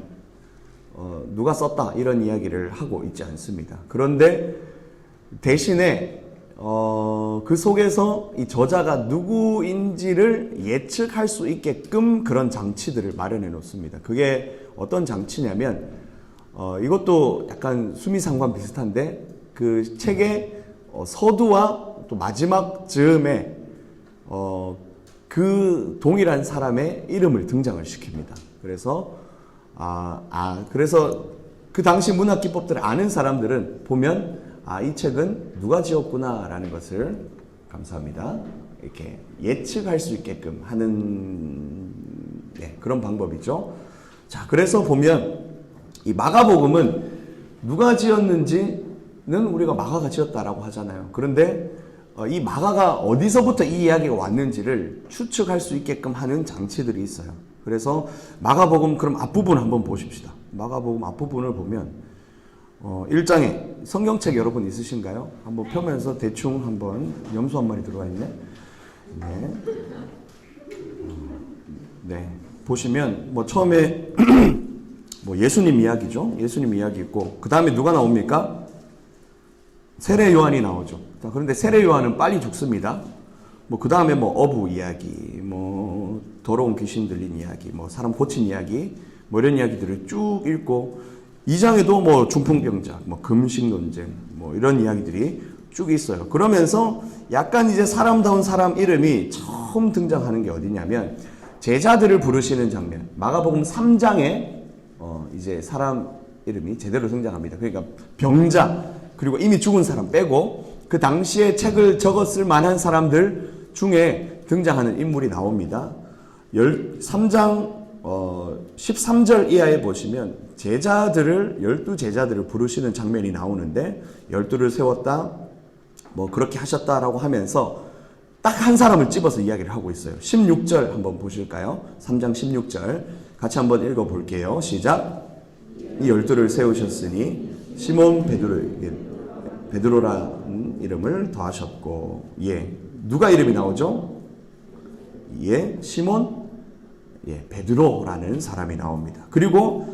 누가 썼다 이런 이야기를 하고 있지 않습니다. 그런데 대신에 그 속에서 이 저자가 누구인지를 예측할 수 있게끔 그런 장치들을 마련해 놓습니다. 그게 어떤 장치냐면, 이것도 약간 수미상관 비슷한데, 그 책의 서두와 또 마지막 즈음에, 그 동일한 사람의 이름을 등장을 시킵니다. 그래서, 그래서 그 당시 문학 기법들을 아는 사람들은 보면, 이 책은 누가 지었구나라는 것을, 감사합니다, 이렇게 예측할 수 있게끔 하는 그런 방법이죠. 자, 그래서 보면 이 마가복음은 누가 지었는지는 우리가 마가가 지었다라고 하잖아요. 그런데 이 마가가 어디서부터 이 이야기가 왔는지를 추측할 수 있게끔 하는 장치들이 있어요. 그래서 마가복음 그럼 앞부분 한번 보십시다. 마가복음 앞부분을 보면 1장에 성경책 여러분 있으신가요? 한번 펴면서 대충 한번 염소 한 마리 들어와 있네. 네. 보시면 처음에 예수님 이야기죠. 예수님 이야기 있고 그 다음에 누가 나옵니까? 세례 요한이 나오죠. 그런데 세례 요한은 빨리 죽습니다. 그 다음에 어부 이야기, 더러운 귀신 들린 이야기, 사람 고친 이야기, 이런 이야기들을 쭉 읽고 2장에도 중풍병자, 금식 논쟁, 이런 이야기들이 쭉 있어요. 그러면서 약간 이제 사람다운 사람 이름이 처음 등장하는 게 어디냐면 제자들을 부르시는 장면. 마가복음 3장에 이제 사람 이름이 제대로 등장합니다. 그러니까 병자, 그리고 이미 죽은 사람 빼고 그 당시에 책을 적었을 만한 사람들 중에 등장하는 인물이 나옵니다. 3장 13절 이하에 보시면 제자들을 12제자들을 부르시는 장면이 나오는데 12를 세웠다 그렇게 하셨다라고 하면서 딱 한 사람을 집어서 이야기를 하고 있어요. 16절 한번 보실까요? 3장 16절 같이 한번 읽어 볼게요. 시작. 이 12를 세우셨으니 시몬 베드로라는 이름을 더하셨고, 누가 이름이 나오죠? 시몬 베드로라는 사람이 나옵니다. 그리고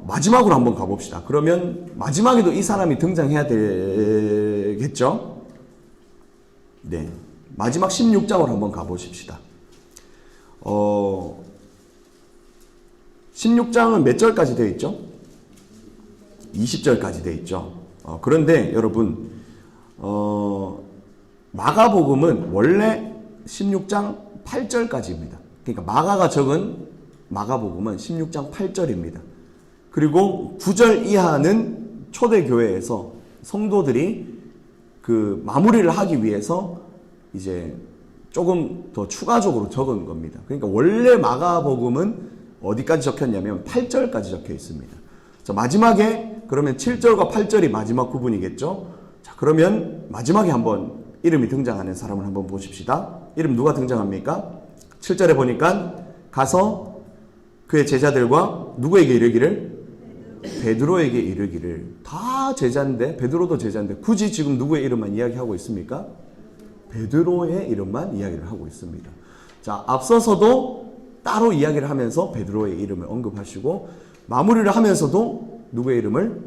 마지막으로 한번 가봅시다. 그러면 마지막에도 이 사람이 등장해야 되겠죠? 네. 마지막 16장으로 한번 가보십시다. 16장은 몇 절까지 되어 있죠? 20절까지 되어 있죠. 그런데 여러분, 마가복음은 원래 16장 8절까지입니다. 그러니까 마가가 적은 마가복음은 16장 8절입니다. 그리고 9절 이하는 초대교회에서 성도들이 그 마무리를 하기 위해서 이제 조금 더 추가적으로 적은 겁니다. 그러니까 원래 마가복음은 어디까지 적혔냐면 8절까지 적혀 있습니다. 자, 마지막에 그러면 7절과 8절이 마지막 부분이겠죠? 자, 그러면 마지막에 한번 이름이 등장하는 사람을 한번 보십시다. 이름 누가 등장합니까? 7절에 보니까 가서 그의 제자들과 누구에게 이르기를? 베드로에게 이르기를. 다 제자인데, 베드로도 제자인데 굳이 지금 누구의 이름만 이야기하고 있습니까? 베드로의 이름만 이야기를 하고 있습니다. 자, 앞서서도 따로 이야기를 하면서 베드로의 이름을 언급하시고 마무리를 하면서도 누구의 이름을?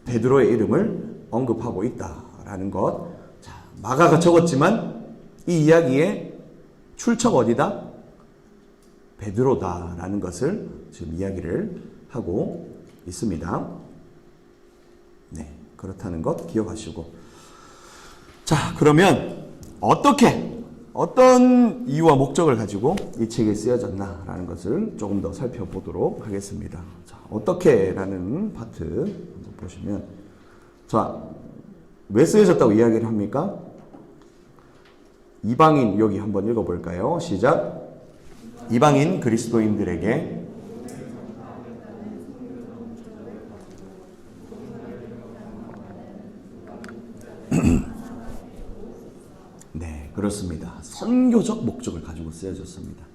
베드로의 이름을 언급하고 있다라는 것. 자, 마가가 적었지만 이 이야기의 출처가 어디다? 베드로다라는 것을 지금 이야기를 하고 있습니다. 네, 그렇다는 것 기억하시고. 자, 그러면 어떤 이유와 목적을 가지고 이 책이 쓰여졌나라는 것을 조금 더 살펴보도록 하겠습니다. 자, 어떻게라는 파트 한번 보시면, 자, 왜 쓰여졌다고 이야기를 합니까? 이방인, 여기 한번 읽어볼까요? 시작. 이방인 그리스도인들에게 네, 그렇습니다. 선교적 목적을 가지고 쓰여졌습니다.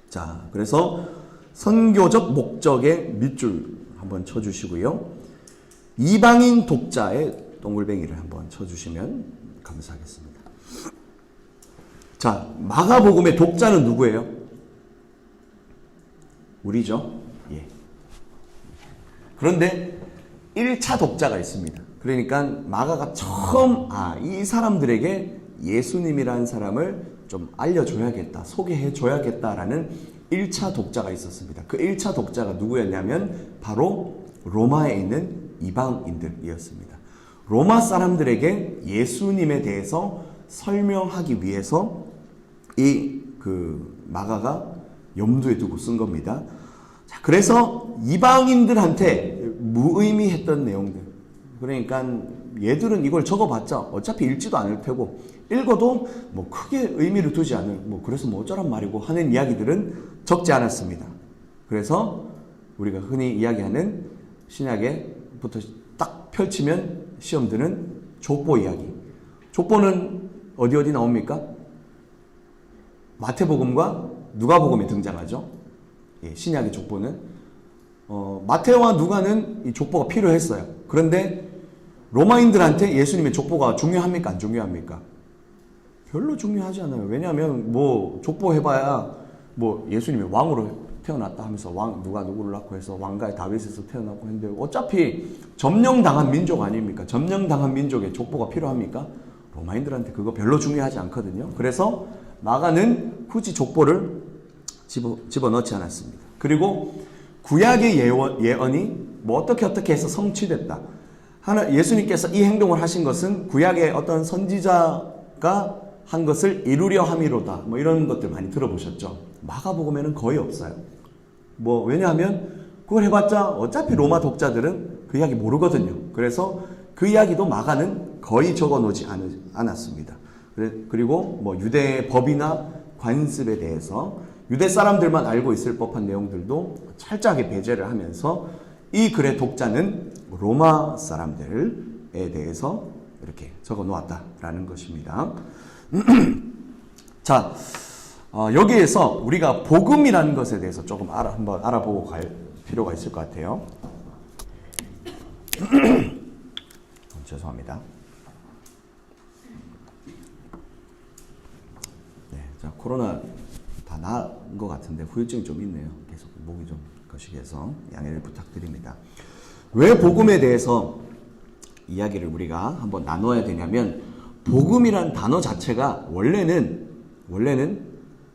자, 그래서 선교적 목적의 밑줄 한번 쳐주시고요. 이방인 독자의 동글뱅이를 한번 쳐주시면 감사하겠습니다. 자, 마가복음의 독자는 누구예요? 우리죠. 예. 그런데 1차 독자가 있습니다. 그러니까 마가가 처음 이 사람들에게 예수님이라는 사람을 좀 알려줘야겠다, 소개해줘야겠다라는 1차 독자가 있었습니다. 그 1차 독자가 누구였냐면 바로 로마에 있는 이방인들이었습니다. 로마 사람들에게 예수님에 대해서 설명하기 위해서 마가가 염두에 두고 쓴 겁니다. 자, 그래서 이방인들한테 무의미했던 내용들, 그러니까 얘들은 이걸 적어봤자 어차피 읽지도 않을 테고 읽어도 뭐 크게 의미를 두지 않을, 그래서 어쩌란 말이고 하는 이야기들은 적지 않았습니다. 그래서 우리가 흔히 이야기하는 신약에부터 딱 펼치면 시험 드는 족보 이야기. 족보는 어디 나옵니까? 마태복음과 누가복음에 등장하죠. 예, 신약의 족보는 마태와 누가는 이 족보가 필요했어요. 그런데 로마인들한테 예수님의 족보가 중요합니까? 안 중요합니까? 별로 중요하지 않아요. 왜냐하면 족보 해봐야 예수님이 왕으로 태어났다 하면서 누가 누구를 낳고 해서 왕가의 다윗에서 태어났고 했는데 어차피 점령당한 민족 아닙니까? 점령당한 민족에 족보가 필요합니까? 로마인들한테 그거 별로 중요하지 않거든요. 그래서 마가는 굳이 족보를 집어넣지 않았습니다. 그리고 구약의 예언이 어떻게 해서 성취됐다. 예수님께서 이 행동을 하신 것은 구약의 어떤 선지자가 한 것을 이루려 함이로다. 이런 것들 많이 들어보셨죠? 마가복음에는 거의 없어요. 왜냐하면 그걸 해봤자 어차피 로마 독자들은 그 이야기 모르거든요. 그래서 그 이야기도 마가는 거의 적어놓지 않았습니다. 그리고 유대 법이나 관습에 대해서 유대 사람들만 알고 있을 법한 내용들도 철저하게 배제를 하면서 이 글의 독자는 로마 사람들에 대해서 이렇게 적어 놓았다라는 것입니다. 자, 여기에서 우리가 복음이라는 것에 대해서 조금 한번 알아보고 갈 필요가 있을 것 같아요. 죄송합니다. 네, 자, 코로나 다 나은 것 같은데 후유증이 좀 있네요. 계속 목이 좀 거시기해서 양해를 부탁드립니다. 왜 복음에 대해서 이야기를 우리가 한번 나눠야 되냐면, 복음이란 단어 자체가 원래는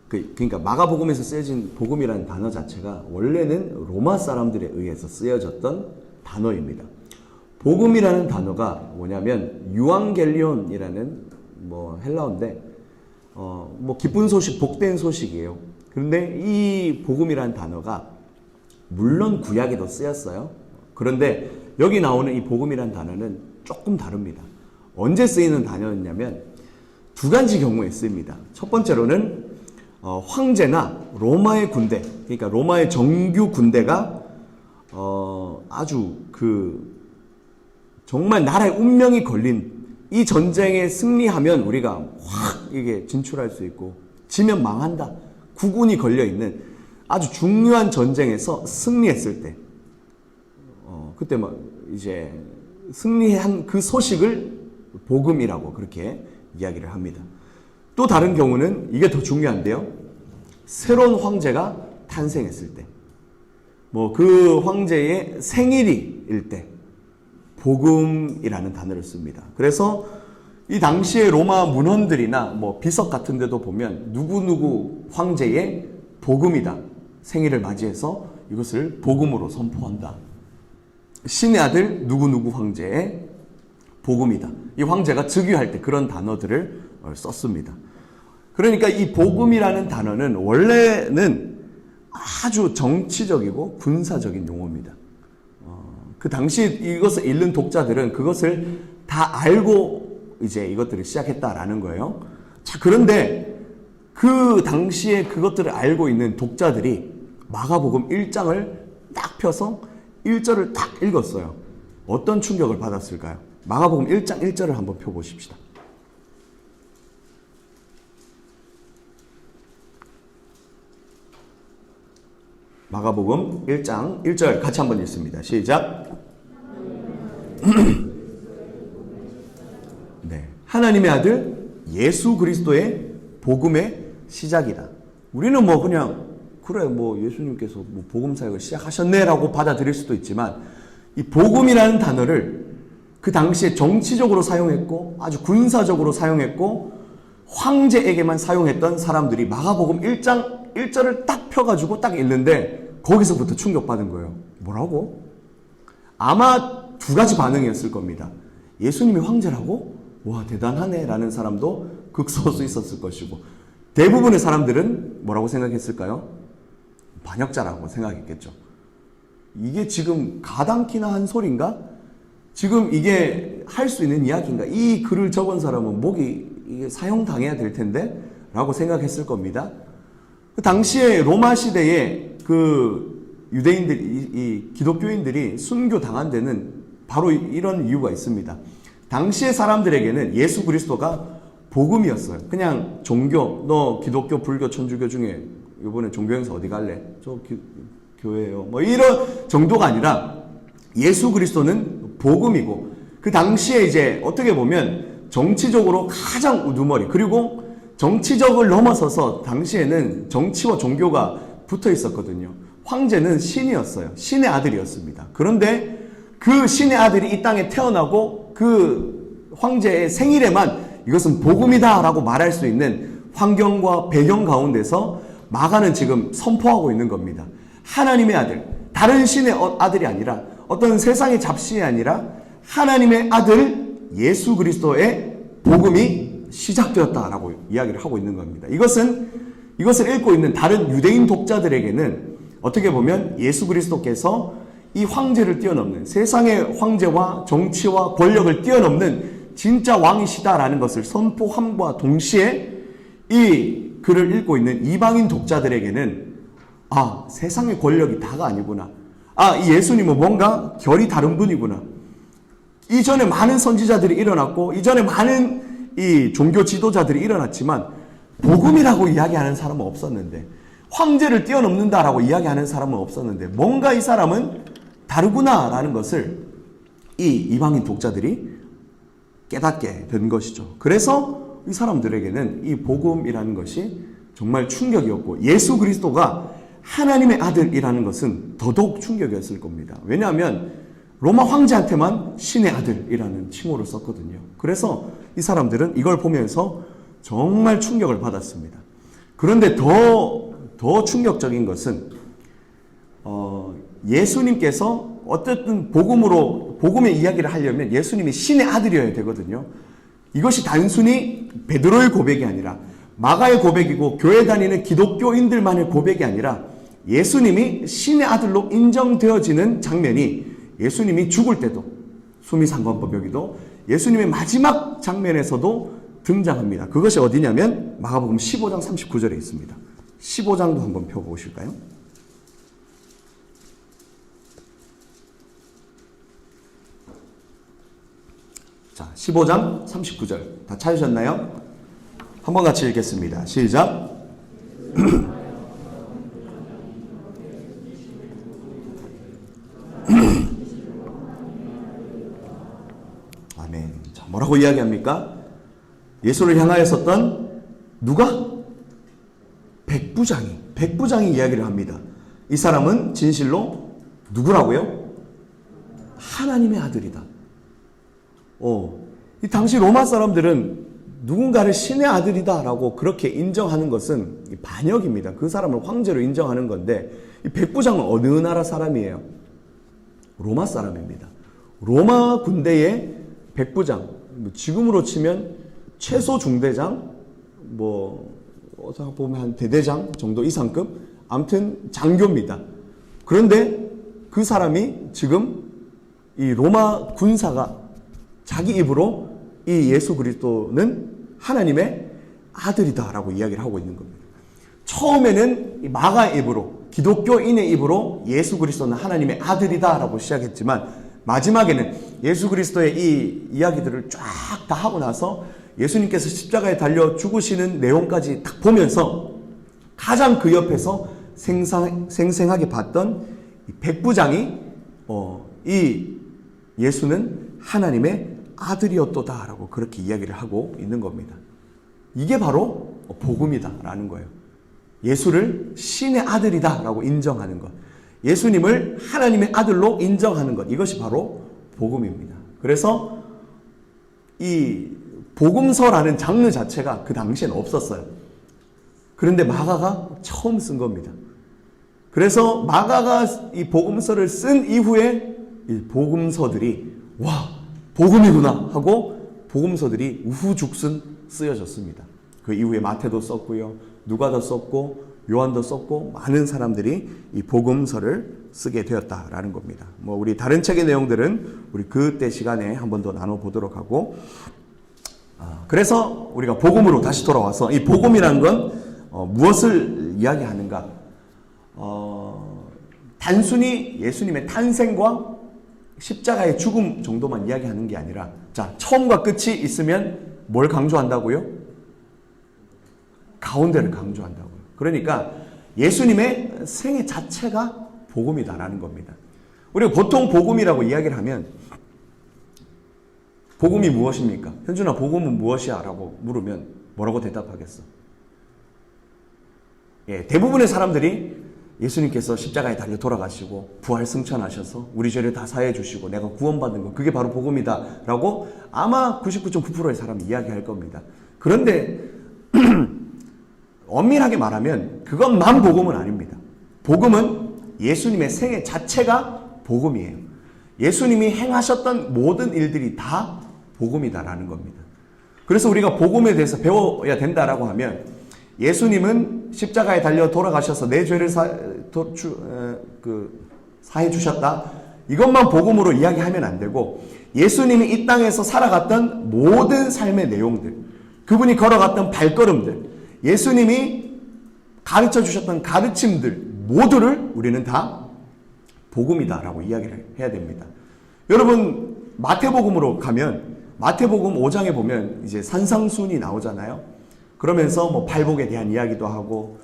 그러니까 마가복음에서 쓰여진 복음이라는 단어 자체가 원래는 로마 사람들에 의해서 쓰여졌던 단어입니다. 복음이라는 단어가 뭐냐면 유앙겔리온이라는 헬라어인데 기쁜 소식, 복된 소식이에요. 그런데 이 복음이라는 단어가 물론 구약에도 쓰였어요. 그런데 여기 나오는 이 복음이라는 단어는 조금 다릅니다. 언제 쓰이는 단어였냐면 두 가지 경우에 쓰입니다. 첫 번째로는 황제나 로마의 군대, 그러니까 로마의 정규 군대가 아주 정말 나라의 운명이 걸린 이 전쟁에 승리하면 우리가 확 이게 진출할 수 있고, 지면 망한다, 국운이 걸려 있는 아주 중요한 전쟁에서 승리했을 때, 그때 이제 승리한 그 소식을 복음이라고 그렇게 이야기를 합니다. 또 다른 경우는 이게 더 중요한데요. 새로운 황제가 탄생했을 때, 그 황제의 생일일 때, 복음이라는 단어를 씁니다. 그래서 이 당시에 로마 문헌들이나 뭐 비석 같은 데도 보면 누구누구 황제의 복음이다. 생일을 맞이해서 이것을 복음으로 선포한다. 신의 아들 누구누구 황제의 복음이다. 이 황제가 즉위할 때 그런 단어들을 썼습니다. 그러니까 이 복음이라는 단어는 원래는 아주 정치적이고 군사적인 용어입니다. 그 당시 이것을 읽는 독자들은 그것을 다 알고 이제 이것들을 시작했다라는 거예요. 자, 그런데 그 당시에 그것들을 알고 있는 독자들이 마가복음 1장을 딱 펴서 1절을 딱 읽었어요. 어떤 충격을 받았을까요? 마가복음 1장 1절을 한번 펴보십시다. 마가복음 1장 1절 같이 한번 읽습니다. 시작. 네, 하나님의 아들 예수 그리스도의 복음의 시작이다. 우리는 뭐 그냥 그래 뭐 예수님께서 뭐 복음 사역을 시작하셨네라고 받아들일 수도 있지만 이 복음이라는 단어를 그 당시에 정치적으로 사용했고 아주 군사적으로 사용했고 황제에게만 사용했던 사람들이 마가복음 1장 1절을 딱 펴가지고 딱 읽는데 거기서부터 충격받은 거예요. 뭐라고? 아마 두 가지 반응이었을 겁니다. 예수님이 황제라고? 와 대단하네 라는 사람도 극소수 있었을 것이고 대부분의 사람들은 뭐라고 생각했을까요? 반역자라고 생각했겠죠. 이게 지금 가당키나 한 소린가? 지금 이게 할 수 있는 이야기인가? 이 글을 적은 사람은 목이 이게 사형당해야 될 텐데? 라고 생각했을 겁니다. 그 당시에 로마 시대에 그 유대인들이, 이 기독교인들이 순교 당한 데는 바로 이런 이유가 있습니다. 당시의 사람들에게는 예수 그리스도가 복음이었어요. 그냥 종교, 너 기독교, 불교, 천주교 중에 이번에 종교행사 어디 갈래? 저 교회예요. 뭐 이런 정도가 아니라 예수 그리스도는 복음이고 그 당시에 이제 어떻게 보면 정치적으로 가장 우두머리 그리고 정치적을 넘어서서 당시에는 정치와 종교가 붙어 있었거든요. 황제는 신이었어요. 신의 아들이었습니다. 그런데 그 신의 아들이 이 땅에 태어나고 그 황제의 생일에만 이것은 복음이다라고 말할 수 있는 환경과 배경 가운데서 마가는 지금 선포하고 있는 겁니다. 하나님의 아들, 다른 신의 아들이 아니라 어떤 세상의 잡신이 아니라 하나님의 아들 예수 그리스도의 복음이 시작되었다라고 이야기를 하고 있는 겁니다. 이것을 읽고 있는 다른 유대인 독자들에게는 어떻게 보면 예수 그리스도께서 이 황제를 뛰어넘는 세상의 황제와 정치와 권력을 뛰어넘는 진짜 왕이시다라는 것을 선포함과 동시에 이 글을 읽고 있는 이방인 독자들에게는 아, 세상의 권력이 다가 아니구나. 아, 이 예수님은 뭔가 결이 다른 분이구나. 이전에 많은 선지자들이 일어났고 이전에 많은 이 종교 지도자들이 일어났지만 복음이라고 이야기하는 사람은 없었는데 황제를 뛰어넘는다라고 이야기하는 사람은 없었는데 뭔가 이 사람은 다르구나라는 것을 이 이방인 독자들이 깨닫게 된 것이죠. 그래서 이 사람들에게는 이 복음이라는 것이 정말 충격이었고 예수 그리스도가 하나님의 아들이라는 것은 더더욱 충격이었을 겁니다. 왜냐하면 로마 황제한테만 신의 아들이라는 칭호를 썼거든요. 그래서 이 사람들은 이걸 보면서 정말 충격을 받았습니다. 그런데 더 충격적인 것은 예수님께서 어쨌든 복음의 이야기를 하려면 예수님이 신의 아들이어야 되거든요. 이것이 단순히 베드로의 고백이 아니라 마가의 고백이고 교회 다니는 기독교인들만의 고백이 아니라 예수님이 신의 아들로 인정되어지는 장면이 예수님이 죽을 때도 수미상관법 여기도 예수님의 마지막 장면에서도 등장합니다. 그것이 어디냐면 마가복음 15장 39절에 있습니다. 15장도 한번 펴보실까요? 자, 15장 39절 다 찾으셨나요? 한번 같이 읽겠습니다. 시작. 아멘. 자, 뭐라고 이야기합니까? 예수를 향하여 섰던 누가? 백부장이 이야기를 합니다. 이 사람은 진실로 누구라고요? 하나님의 아들이다. 이 당시 로마 사람들은 누군가를 신의 아들이다라고 그렇게 인정하는 것은 반역입니다. 그 사람을 황제로 인정하는 건데, 이 백부장은 어느 나라 사람이에요? 로마 사람입니다. 로마 군대의 백부장, 지금으로 치면 최소 중대장, 어떻게 보면 한 대대장 정도 이상급, 아무튼 장교입니다. 그런데 그 사람이 지금 이 로마 군사가 자기 입으로 이 예수 그리스도는 하나님의 아들이다라고 이야기를 하고 있는 겁니다. 처음에는 이 마가 입으로, 기독교인의 입으로 예수 그리스도는 하나님의 아들이다라고 시작했지만, 마지막에는 예수 그리스도의 이 이야기들을 쫙 다 하고 나서 예수님께서 십자가에 달려 죽으시는 내용까지 딱 보면서 가장 그 옆에서 생생하게 봤던 이 백부장이 이 예수는 하나님의 아들이었도다라고 그렇게 이야기를 하고 있는 겁니다. 이게 바로 복음이다라는 거예요. 예수를 신의 아들이다라고 인정하는 것, 예수님을 하나님의 아들로 인정하는 것, 이것이 바로 복음입니다. 그래서 이 복음서라는 장르 자체가 그 당시엔 없었어요. 그런데 마가가 처음 쓴 겁니다. 그래서 마가가 이 복음서를 쓴 이후에 이 복음서들이 와, 복음이구나 하고 복음서들이 우후죽순 쓰여졌습니다. 그 이후에 마태도 썼고요, 누가도 썼고 요한도 썼고, 많은 사람들이 이 복음서를 쓰게 되었다라는 겁니다. 우리 다른 책의 내용들은 우리 그때 시간에 한 번 더 나눠보도록 하고, 그래서 우리가 복음으로 다시 돌아와서 이 복음이란 건 무엇을 이야기하는가? 단순히 예수님의 탄생과 십자가의 죽음 정도만 이야기하는 게 아니라, 자, 처음과 끝이 있으면 뭘 강조한다고요? 가운데를 강조한다고요. 그러니까 예수님의 생애 자체가 복음이다라는 겁니다. 우리가 보통 복음이라고 이야기를 하면, 복음이 무엇입니까? 현준아, 복음은 무엇이야? 라고 물으면 뭐라고 대답하겠어? 대부분의 사람들이 예수님께서 십자가에 달려 돌아가시고 부활 승천하셔서 우리 죄를 다 사해 주시고 내가 구원받는 것, 그게 바로 복음이다 라고 아마 99.9%의 사람이 이야기할 겁니다. 그런데 엄밀하게 말하면 그것만 복음은 아닙니다. 복음은 예수님의 생애 자체가 복음이에요. 예수님이 행하셨던 모든 일들이 다 복음이다라는 겁니다. 그래서 우리가 복음에 대해서 배워야 된다라고 하면, 예수님은 십자가에 달려 돌아가셔서 내 죄를 사해 주셨다, 이것만 복음으로 이야기하면 안 되고, 예수님이 이 땅에서 살아갔던 모든 삶의 내용들, 그분이 걸어갔던 발걸음들, 예수님이 가르쳐 주셨던 가르침들 모두를 우리는 다 복음이다라고 이야기를 해야 됩니다. 여러분, 마태복음으로 가면 마태복음 5장에 보면 이제 산상순이 나오잖아요. 그러면서 팔복에 대한 이야기도 하고,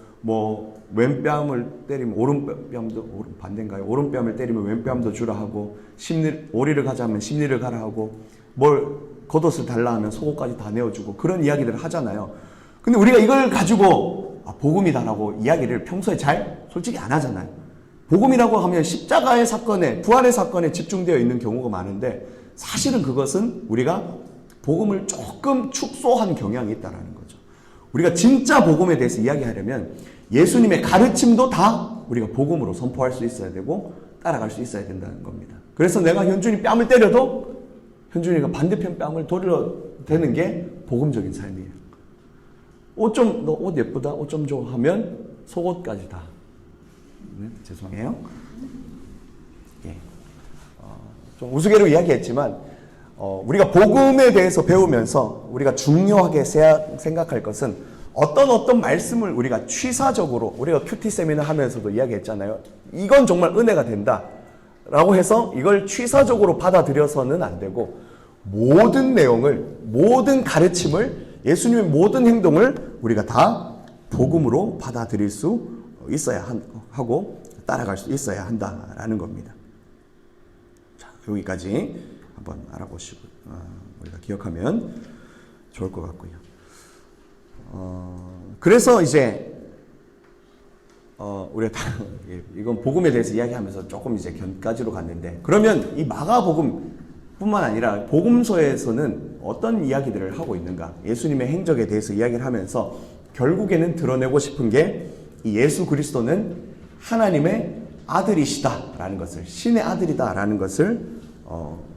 왼뺨을 때리면 오른뺨도, 반대인가요? 오른뺨을 때리면 왼뺨도 주라 하고, 오리를 가자면 십리를 가라 하고, 겉옷을 달라 하면 속옷까지 다 내어주고, 그런 이야기들을 하잖아요. 근데 우리가 이걸 가지고 복음이다라고 이야기를 평소에 솔직히 안 하잖아요. 복음이라고 하면 십자가의 사건에, 부활의 사건에 집중되어 있는 경우가 많은데, 사실은 그것은 우리가 복음을 조금 축소한 경향이 있다는 거죠. 우리가 진짜 복음에 대해서 이야기하려면 예수님의 가르침도 다 우리가 복음으로 선포할 수 있어야 되고 따라갈 수 있어야 된다는 겁니다. 그래서 내가 현준이 뺨을 때려도 현준이가 반대편 뺨을 돌려대는 게 복음적인 삶이에요. 너 옷 예쁘다, 옷 좀 줘 하면 속옷까지 다. 죄송해요. 좀 우스개로 이야기했지만, 우리가 복음에 대해서 배우면서 우리가 중요하게 생각할 것은, 어떤 말씀을 우리가 취사적으로, 우리가 큐티 세미나 하면서도 이야기했잖아요. 이건 정말 은혜가 된다 라고 해서 이걸 취사적으로 받아들여서는 안 되고, 모든 내용을, 모든 가르침을, 예수님의 모든 행동을 우리가 다 복음으로 받아들일 수 있어야 하고 따라갈 수 있어야 한다라는 겁니다. 자, 여기까지 한번 알아보시고 우리가 기억하면 좋을 것 같고요. 그래서 이제 우리가 이건 복음에 대해서 이야기하면서 조금 이제 견까지로 갔는데, 그러면 이 마가복음 뿐만 아니라 복음서에서는 어떤 이야기들을 하고 있는가, 예수님의 행적에 대해서 이야기를 하면서 결국에는 드러내고 싶은 게 이 예수 그리스도는 하나님의 아들이시다라는 것을, 신의 아들이다라는 것을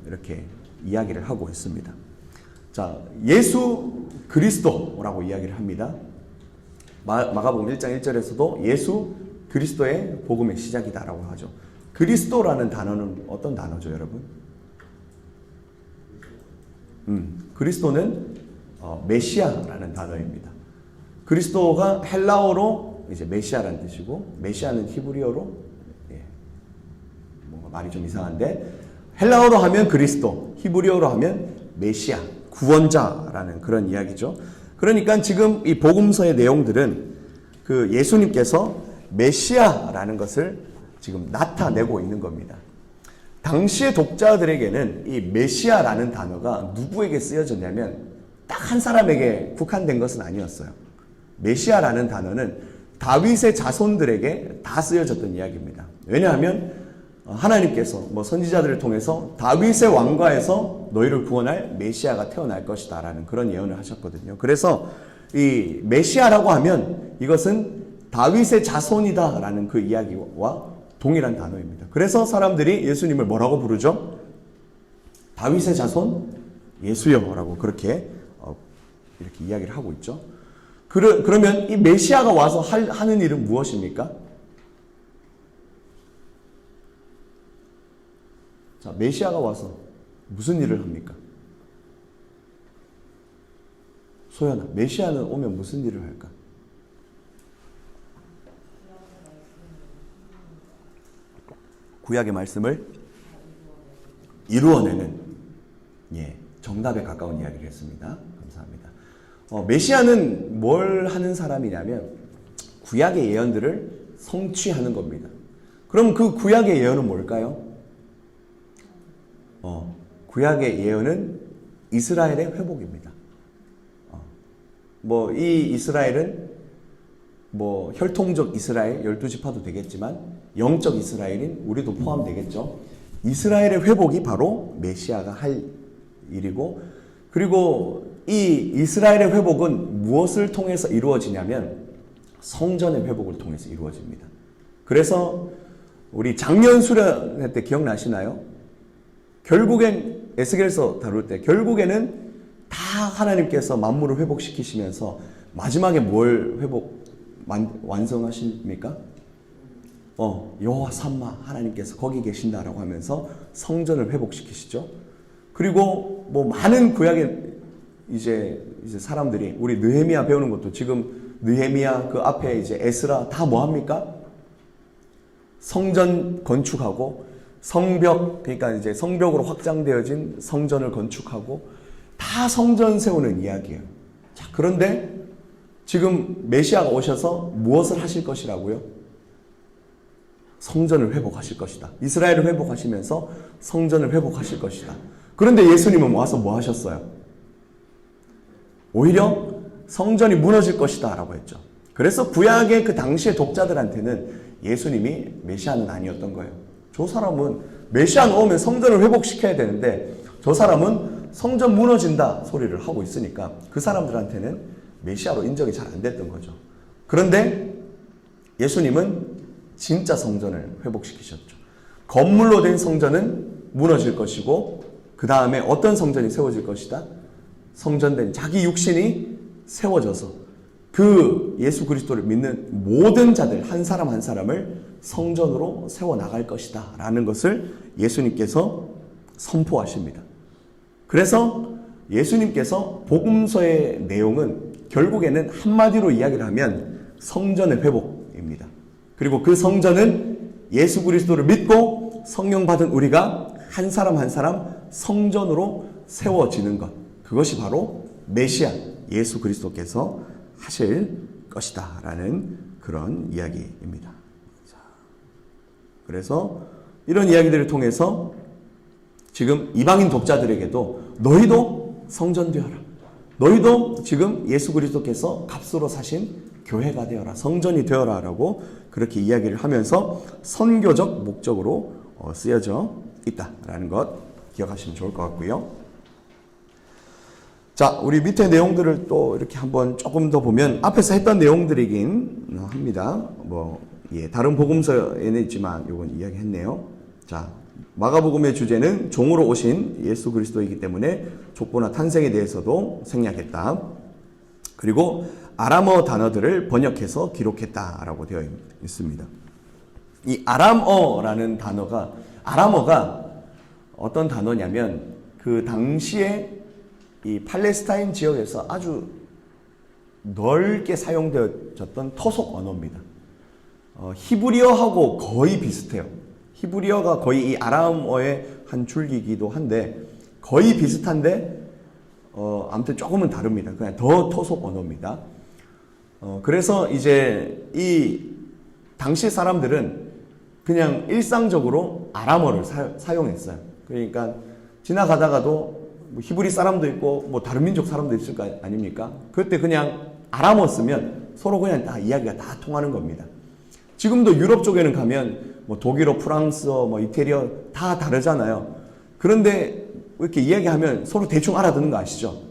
이렇게 이야기를 하고 있습니다. 자, 예수 그리스도라고 이야기를 합니다. 마가복음 1장 1절에서도 예수 그리스도의 복음의 시작이다라고 하죠. 그리스도라는 단어는 어떤 단어죠, 여러분? 그리스도는 메시아라는 단어입니다. 그리스도가 헬라어로 이제 메시아라는 뜻이고, 메시아는 히브리어로, 뭔가 말이 좀 이상한데, 헬라어로 하면 그리스도, 히브리어로 하면 메시아, 구원자라는 그런 이야기죠. 그러니까 지금 이 복음서의 내용들은 그 예수님께서 메시아라는 것을 지금 나타내고 있는 겁니다. 당시의 독자들에게는 이 메시아라는 단어가 누구에게 쓰여졌냐면 딱 한 사람에게 국한된 것은 아니었어요. 메시아라는 단어는 다윗의 자손들에게 다 쓰여졌던 이야기입니다. 왜냐하면 하나님께서 선지자들을 통해서 다윗의 왕가에서 너희를 구원할 메시아가 태어날 것이다 라는 그런 예언을 하셨거든요. 그래서 이 메시아라고 하면 이것은 다윗의 자손이다 라는 그 이야기와 동일한 단어입니다. 그래서 사람들이 예수님을 뭐라고 부르죠? 다윗의 자손 예수여 라고 그렇게 이렇게 이야기를 하고 있죠. 그러면 이 메시아가 와서 하는 일은 무엇입니까? 자, 메시아가 와서 무슨 일을 합니까? 소연아, 메시아는 오면 무슨 일을 할까? 구약의 말씀을 이루어내는, 정답에 가까운 이야기를 했습니다. 감사합니다. 메시아는 뭘 하는 사람이냐면 구약의 예언들을 성취하는 겁니다. 그럼 그 구약의 예언은 뭘까요? 구약의 예언은 이스라엘의 회복입니다. 이 이스라엘은 혈통적 이스라엘 12지파도 되겠지만 영적 이스라엘인 우리도 포함되겠죠. 이스라엘의 회복이 바로 메시아가 할 일이고, 그리고 이 이스라엘의 회복은 무엇을 통해서 이루어지냐면 성전의 회복을 통해서 이루어집니다. 그래서 우리 작년 수련회 때 기억나시나요? 결국엔 에스겔서 다룰 때 결국에는 다 하나님께서 만물을 회복시키시면서 마지막에 뭘 완성하십니까? 여호와 삼마 하나님께서 거기 계신다라고 하면서 성전을 회복시키시죠. 그리고 많은 구약의 이제 사람들이, 우리 느헤미야 배우는 것도 지금 느헤미야 그 앞에 이제 에스라 다 뭐 합니까? 성전 건축하고 성벽, 그러니까 이제 성벽으로 확장되어진 성전을 건축하고 다 성전 세우는 이야기예요. 자, 그런데 지금 메시아가 오셔서 무엇을 하실 것이라고요? 성전을 회복하실 것이다. 이스라엘을 회복하시면서 성전을 회복하실 것이다. 그런데 예수님은 와서 뭐 하셨어요? 오히려 성전이 무너질 것이다 라고 했죠. 그래서 구약의 그 당시의 독자들한테는 예수님이 메시아는 아니었던 거예요. 저 사람은 메시아는 오면 성전을 회복시켜야 되는데 저 사람은 성전 무너진다 소리를 하고 있으니까 그 사람들한테는 메시아로 인정이 잘 안 됐던 거죠. 그런데 예수님은 진짜 성전을 회복시키셨죠. 건물로 된 성전은 무너질 것이고 그 다음에 어떤 성전이 세워질 것이다? 성전된 자기 육신이 세워져서 그 예수 그리스도를 믿는 모든 자들 한 사람 한 사람을 성전으로 세워나갈 것이다 라는 것을 예수님께서 선포하십니다. 그래서 예수님께서 복음서의 내용은 결국에는 한마디로 이야기를 하면 성전의 회복입니다. 그리고 그 성전은 예수 그리스도를 믿고 성령 받은 우리가 한 사람 한 사람 성전으로 세워지는 것, 그것이 바로 메시아 예수 그리스도께서 하실 것이다 라는 그런 이야기입니다. 그래서 이런 이야기들을 통해서 지금 이방인 독자들에게도 너희도 성전 되어라, 너희도 지금 예수 그리스도께서 값으로 사신 교회가 되어라, 성전이 되어라 라고 그렇게 이야기를 하면서 선교적 목적으로 쓰여져 있다라는 것 기억하시면 좋을 것 같고요. 자, 우리 밑에 내용들을 또 이렇게 한번 조금 더 보면 앞에서 했던 내용들이긴 합니다. 다른 복음서에는 있지만 이건 이야기했네요. 자, 마가복음의 주제는 종으로 오신 예수 그리스도이기 때문에 족보나 탄생에 대해서도 생략했다. 그리고 아람어 단어들을 번역해서 기록했다라고 되어 있습니다. 이 아람어라는 단어가, 아람어가 어떤 단어냐면 그 당시에 이 팔레스타인 지역에서 아주 넓게 사용되어졌던 토속 언어입니다. 히브리어하고 거의 비슷해요. 히브리어가 거의 이 아람어의 한 줄기이기도 한데 거의 비슷한데 아무튼 조금은 다릅니다. 그냥 더 토속 언어입니다. 그래서 이제 이 당시 사람들은 그냥 일상적으로 아람어를 사용했어요. 그러니까 지나가다가도 뭐 히브리 사람도 있고 뭐 다른 민족 사람도 있을 거 아닙니까? 그때 그냥 아람어 쓰면 서로 그냥 다 이야기가 다 통하는 겁니다. 지금도 유럽 쪽에는 가면 뭐 독일어, 프랑스어, 뭐 이태리어 다 다르잖아요. 그런데 이렇게 이야기하면 서로 대충 알아듣는 거 아시죠?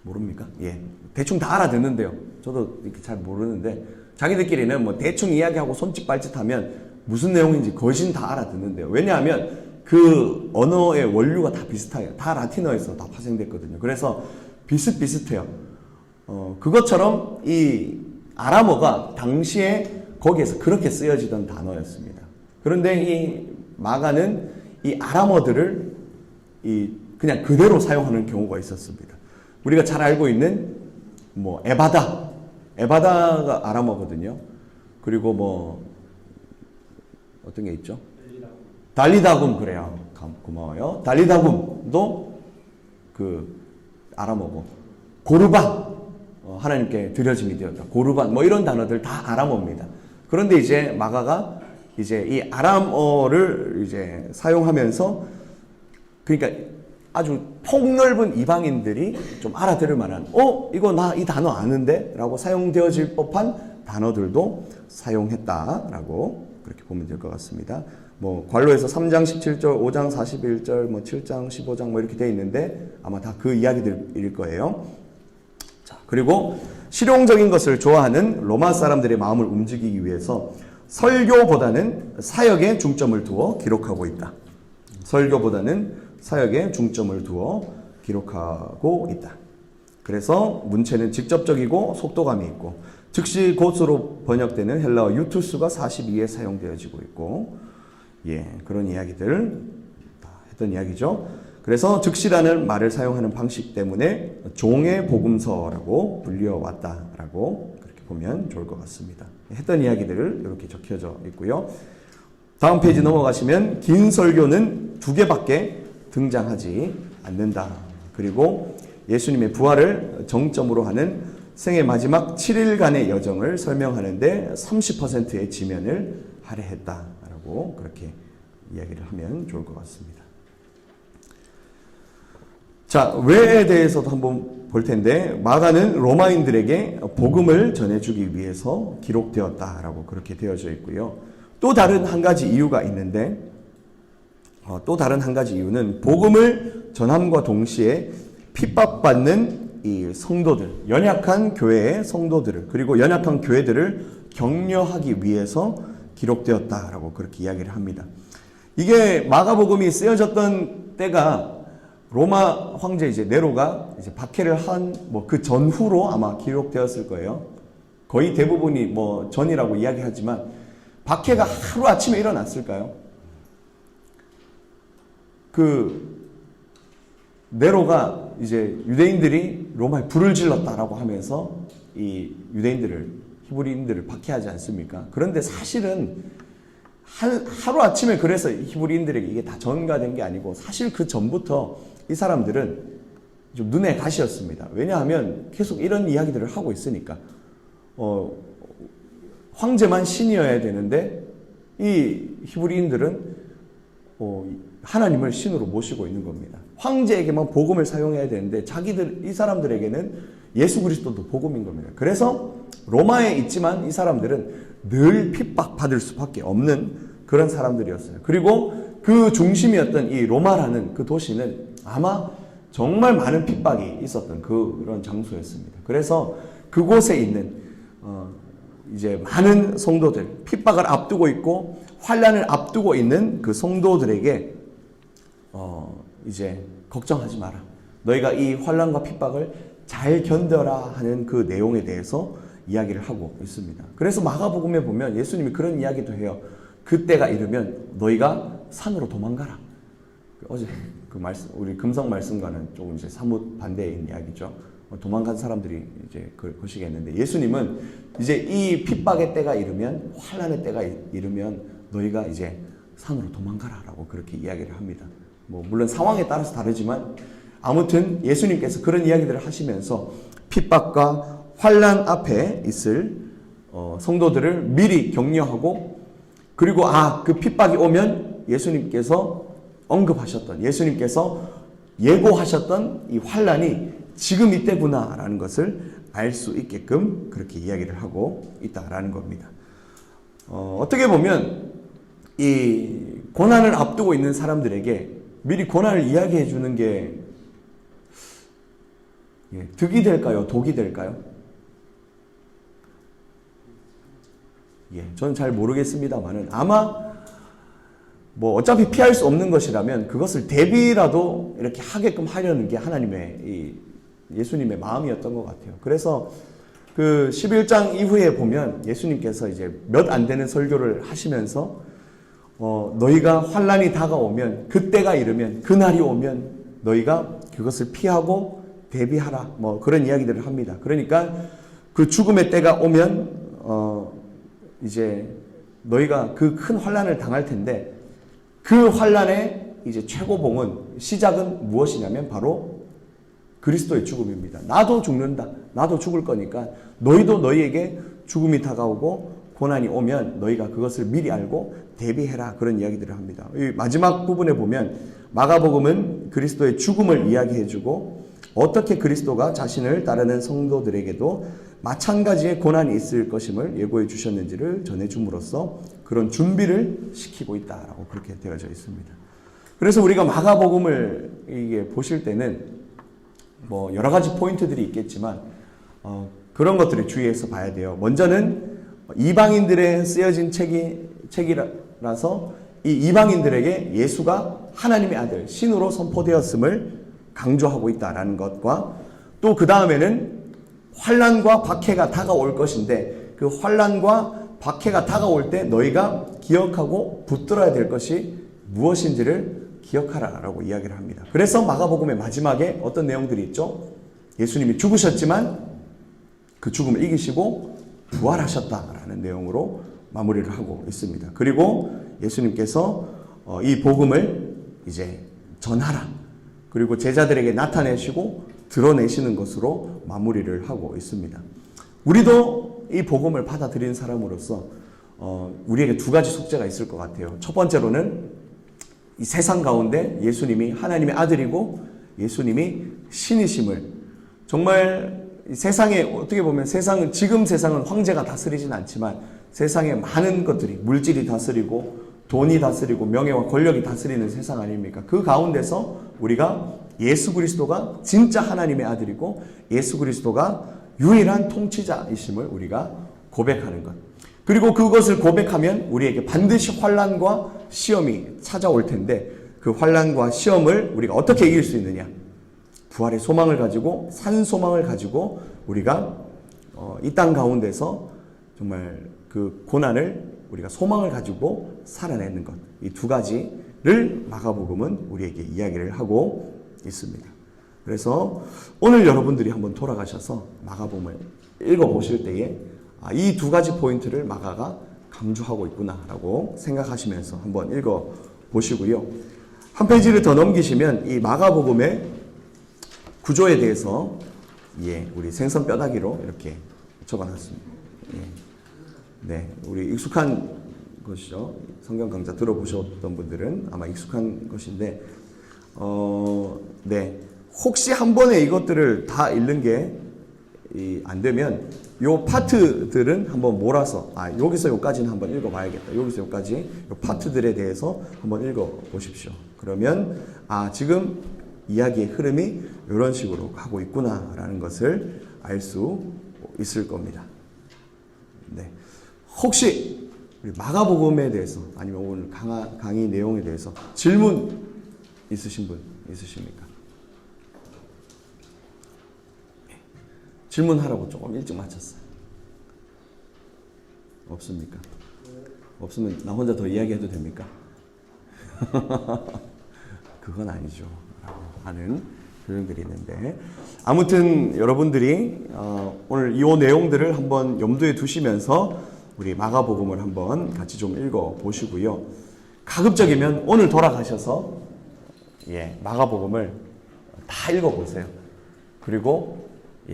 모릅니까? 예. 대충 다 알아듣는데요. 저도 이렇게 잘 모르는데 자기들끼리는 뭐 대충 이야기하고 손짓 발짓하면 무슨 내용인지 거진 다 알아듣는데요. 왜냐하면 그 언어의 원류가 다 비슷해요. 다 라틴어에서 다 파생됐거든요. 그래서 비슷비슷해요. 그것처럼 이 아람어가 당시에 거기에서 그렇게 쓰여지던 단어였습니다. 그런데 이 마가는 이 아람어들을 그냥 그대로 사용하는 경우가 있었습니다. 우리가 잘 알고 있는 뭐 에바다가 아람어거든요. 그리고 뭐 어떤 게 있죠? 달리다굼. 그래요. 고마워요. 달리다굼도 그 아람어고, 고르반, 하나님께 드려짐이 되었다. 고르반, 뭐 이런 단어들 다 아람어입니다. 그런데 이제 마가가 이제 이 아람어를 이제 사용하면서, 그러니까 아주 폭넓은 이방인들이 좀 알아들을 만한, 이거 나 이 단어 아는데? 라고 사용되어질 법한 단어들도 사용했다라고 그렇게 보면 될 것 같습니다. 뭐 관로에서 3장 17절, 5장 41절, 뭐 7장 15장 뭐 이렇게 되어 있는데 아마 다 그 이야기들일 거예요. 자, 그리고 실용적인 것을 좋아하는 로마 사람들의 마음을 움직이기 위해서 설교보다는 사역에 중점을 두어 기록하고 있다. 설교보다는 사역에 중점을 두어 기록하고 있다. 그래서 문체는 직접적이고 속도감이 있고 즉시 곧으로 번역되는 헬라어 유투스가 42에 사용되어지고 있고, 그런 이야기들 다 했던 이야기죠. 그래서 즉시라는 말을 사용하는 방식 때문에 종의 복음서라고 불려왔다라고 그렇게 보면 좋을 것 같습니다. 했던 이야기들을 이렇게 적혀져 있고요. 다음 페이지 넘어가시면 긴 설교는 2개밖에 등장하지 않는다. 그리고 예수님의 부활을 정점으로 하는 생의 마지막 7일간의 여정을 설명하는데 30%의 지면을 할애했다라고 그렇게 이야기를 하면 좋을 것 같습니다. 자, 왜에 대해서도 한번 볼 텐데, 마가는 로마인들에게 복음을 전해주기 위해서 기록되었다라고 그렇게 되어져 있고요. 또 다른 한 가지 이유가 있는데, 또 다른 한 가지 이유는 복음을 전함과 동시에 핍박받는 이 성도들, 연약한 교회의 성도들을, 그리고 연약한 교회들을 격려하기 위해서 기록되었다라고 그렇게 이야기를 합니다. 이게 마가복음이 쓰여졌던 때가 로마 황제 이제 네로가 이제 박해를 한 뭐 그 전후로 아마 기록되었을 거예요. 거의 대부분이 뭐 전이라고 이야기하지만 박해가 하루 아침에 일어났을까요? 그 네로가 이제 유대인들이 로마에 불을 질렀다라고 하면서 이 유대인들을, 히브리인들을 박해하지 않습니까? 그런데 사실은 하루 아침에 그래서 히브리인들에게 이게 다 전가된 게 아니고 사실 그 전부터 이 사람들은 좀 눈에 가시였습니다. 왜냐하면 계속 이런 이야기들을 하고 있으니까 황제만 신이어야 되는데 이 히브리인들은 하나님을 신으로 모시고 있는 겁니다. 황제에게만 복음을 사용해야 되는데 이 사람들에게는 예수 그리스도도 복음인 겁니다. 그래서 로마에 있지만 이 사람들은 늘 핍박받을 수밖에 없는 그런 사람들이었어요. 그리고 그 중심이었던 이 로마라는 그 도시는 아마 정말 많은 핍박이 있었던 그런 장소였습니다. 그래서 그곳에 있는 이제 많은 성도들, 핍박을 앞두고 있고 환란을 앞두고 있는 그 성도들에게 이제 걱정하지 마라. 너희가 이 환란과 핍박을 잘 견뎌라 하는 그 내용에 대해서 이야기를 하고 있습니다. 그래서 마가복음에 보면 예수님이 그런 이야기도 해요. 그때가 이르면 너희가 산으로 도망가라. 어제 그 말씀, 우리 금성 말씀과는 조금 이제 사뭇 반대인 이야기죠. 도망간 사람들이 이제 거시겠는데, 예수님은 이제 이 핍박의 때가 이르면, 환란의 때가 이르면 너희가 이제 산으로 도망가라라고 그렇게 이야기를 합니다. 뭐 물론 상황에 따라서 다르지만 아무튼 예수님께서 그런 이야기들을 하시면서 핍박과 환란 앞에 있을 성도들을 미리 격려하고, 그리고 그 핍박이 오면 예수님께서 언급하셨던, 예수님께서 예고하셨던 이 환란이 지금 이때구나라는 것을 알 수 있게끔 그렇게 이야기를 하고 있다라는 겁니다. 어떻게 보면 이 고난을 앞두고 있는 사람들에게 미리 고난을 이야기해 주는 게 득이 될까요? 독이 될까요? 저는 잘 모르겠습니다만은 아마 뭐 어차피 피할 수 없는 것이라면 그것을 대비라도 이렇게 하게끔 하려는 게 하나님의 예수님의 마음이었던 것 같아요. 그래서 그 11장 이후에 보면 예수님께서 이제 몇 안 되는 설교를 하시면서 너희가 환란이 다가오면, 그때가 이르면, 그날이 오면 너희가 그것을 피하고 대비하라, 뭐 그런 이야기들을 합니다. 그러니까 그 죽음의 때가 오면 이제 너희가 그 큰 환란을 당할 텐데, 그 환란의 이제 최고봉은, 시작은 무엇이냐면 바로 그리스도의 죽음입니다. 나도 죽는다. 나도 죽을 거니까 너희도 너희에게 죽음이 다가오고 고난이 오면 너희가 그것을 미리 알고 대비해라. 그런 이야기들을 합니다. 이 마지막 부분에 보면 마가복음은 그리스도의 죽음을 이야기해주고 어떻게 그리스도가 자신을 따르는 성도들에게도 마찬가지의 고난이 있을 것임을 예고해 주셨는지를 전해줌으로써 그런 준비를 시키고 있다라고 그렇게 되어져 있습니다. 그래서 우리가 마가복음을 이게 보실 때는 뭐 여러 가지 포인트들이 있겠지만 그런 것들을 주의해서 봐야 돼요. 먼저는 이방인들에 쓰여진 책이라서 이 이방인들에게 예수가 하나님의 아들, 신으로 선포되었음을 강조하고 있다라는 것과, 또 그 다음에는 환란과 박해가 다가올 것인데 그 환란과 박해가 다가올 때 너희가 기억하고 붙들어야 될 것이 무엇인지를 기억하라라고 이야기를 합니다. 그래서 마가복음의 마지막에 어떤 내용들이 있죠? 예수님이 죽으셨지만 그 죽음을 이기시고 부활하셨다라는 내용으로 마무리를 하고 있습니다. 그리고 예수님께서 이 복음을 이제 전하라, 그리고 제자들에게 나타내시고 드러내시는 것으로 마무리를 하고 있습니다. 우리도 이 복음을 받아들인 사람으로서 우리에게 두 가지 숙제가 있을 것 같아요. 첫 번째로는 이 세상 가운데 예수님이 하나님의 아들이고 예수님이 신이심을, 정말 세상에 어떻게 보면 지금 세상은 황제가 다스리진 않지만 세상에 많은 것들이, 물질이 다스리고 돈이 다스리고 명예와 권력이 다스리는 세상 아닙니까? 그 가운데서 우리가 예수 그리스도가 진짜 하나님의 아들이고 예수 그리스도가 유일한 통치자이심을 우리가 고백하는 것, 그리고 그것을 고백하면 우리에게 반드시 환란과 시험이 찾아올 텐데 그 환란과 시험을 우리가 어떻게 이길 수 있느냐? 부활의 소망을 가지고, 산 소망을 가지고 우리가 이 땅 가운데서 정말 그 고난을 우리가 소망을 가지고 살아내는 것, 이 두 가지를 마가복음은 우리에게 이야기를 하고 있습니다. 그래서 오늘 여러분들이 한번 돌아가셔서 마가복음을 읽어보실 때에 이 두 가지 포인트를 마가가 강조하고 있구나라고 생각하시면서 한번 읽어보시고요. 한 페이지를 더 넘기시면 이 마가복음의 구조에 대해서 우리 생선 뼈다귀로 이렇게 적어놨습니다. 네, 우리 익숙한 것이죠. 성경 강좌 들어보셨던 분들은 아마 익숙한 것인데, 네, 혹시 한 번에 이것들을 다 읽는 게 안 되면 요 파트들은 한번 몰아서 여기서 여기까지는 한번 읽어봐야겠다. 여기서 여기까지 요 파트들에 대해서 한번 읽어보십시오. 그러면 지금 이야기의 흐름이 이런 식으로 가고 있구나라는 것을 알 수 있을 겁니다. 네. 혹시 우리 마가복음에 대해서 아니면 오늘 강의 내용에 대해서 질문 있으신 분 있으십니까? 질문하라고 조금 일찍 마쳤어요. 없습니까? 없으면 나 혼자 더 이야기해도 됩니까? 그건 아니죠. 하는 그런 글이 있는데 아무튼 여러분들이 오늘 이 내용들을 한번 염두에 두시면서 우리 마가복음을 한번 같이 좀 읽어보시고요. 가급적이면 오늘 돌아가셔서 마가복음을 다 읽어보세요. 그리고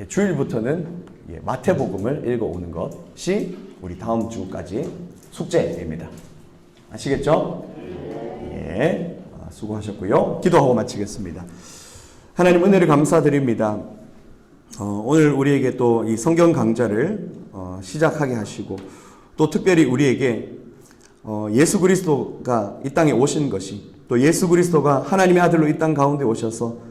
주일부터는 마태복음을 읽어오는 것이 우리 다음 주까지 숙제입니다. 아시겠죠? 수고하셨고요. 기도하고 마치겠습니다. 하나님 은혜를 감사드립니다. 오늘 우리에게 또 이 성경 강좌를 시작하게 하시고 또 특별히 우리에게 예수 그리스도가 이 땅에 오신 것이 또 예수 그리스도가 하나님의 아들로 이 땅 가운데 오셔서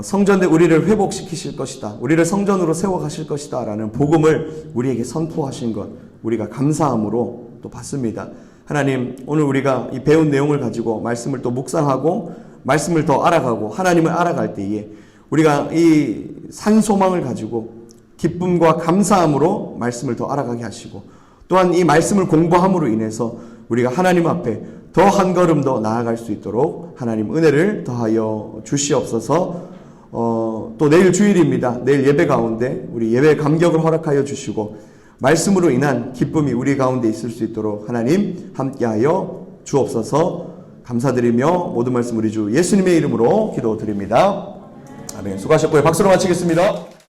성전대 우리를 회복시키실 것이다. 우리를 성전으로 세워가실 것이다. 라는 복음을 우리에게 선포하신 것 우리가 감사함으로 또 받습니다. 하나님 오늘 우리가 이 배운 내용을 가지고 말씀을 또 묵상하고 말씀을 더 알아가고 하나님을 알아갈 때에 우리가 이 산소망을 가지고 기쁨과 감사함으로 말씀을 더 알아가게 하시고 또한 이 말씀을 공부함으로 인해서 우리가 하나님 앞에 더 한 걸음 더 나아갈 수 있도록 하나님 은혜를 더하여 주시옵소서. 또 내일 주일입니다. 내일 예배 가운데 우리 예배 감격을 허락하여 주시고 말씀으로 인한 기쁨이 우리 가운데 있을 수 있도록 하나님 함께하여 주옵소서. 감사드리며 모든 말씀 우리 주 예수님의 이름으로 기도드립니다. 아멘. 수고하셨고요. 박수로 마치겠습니다.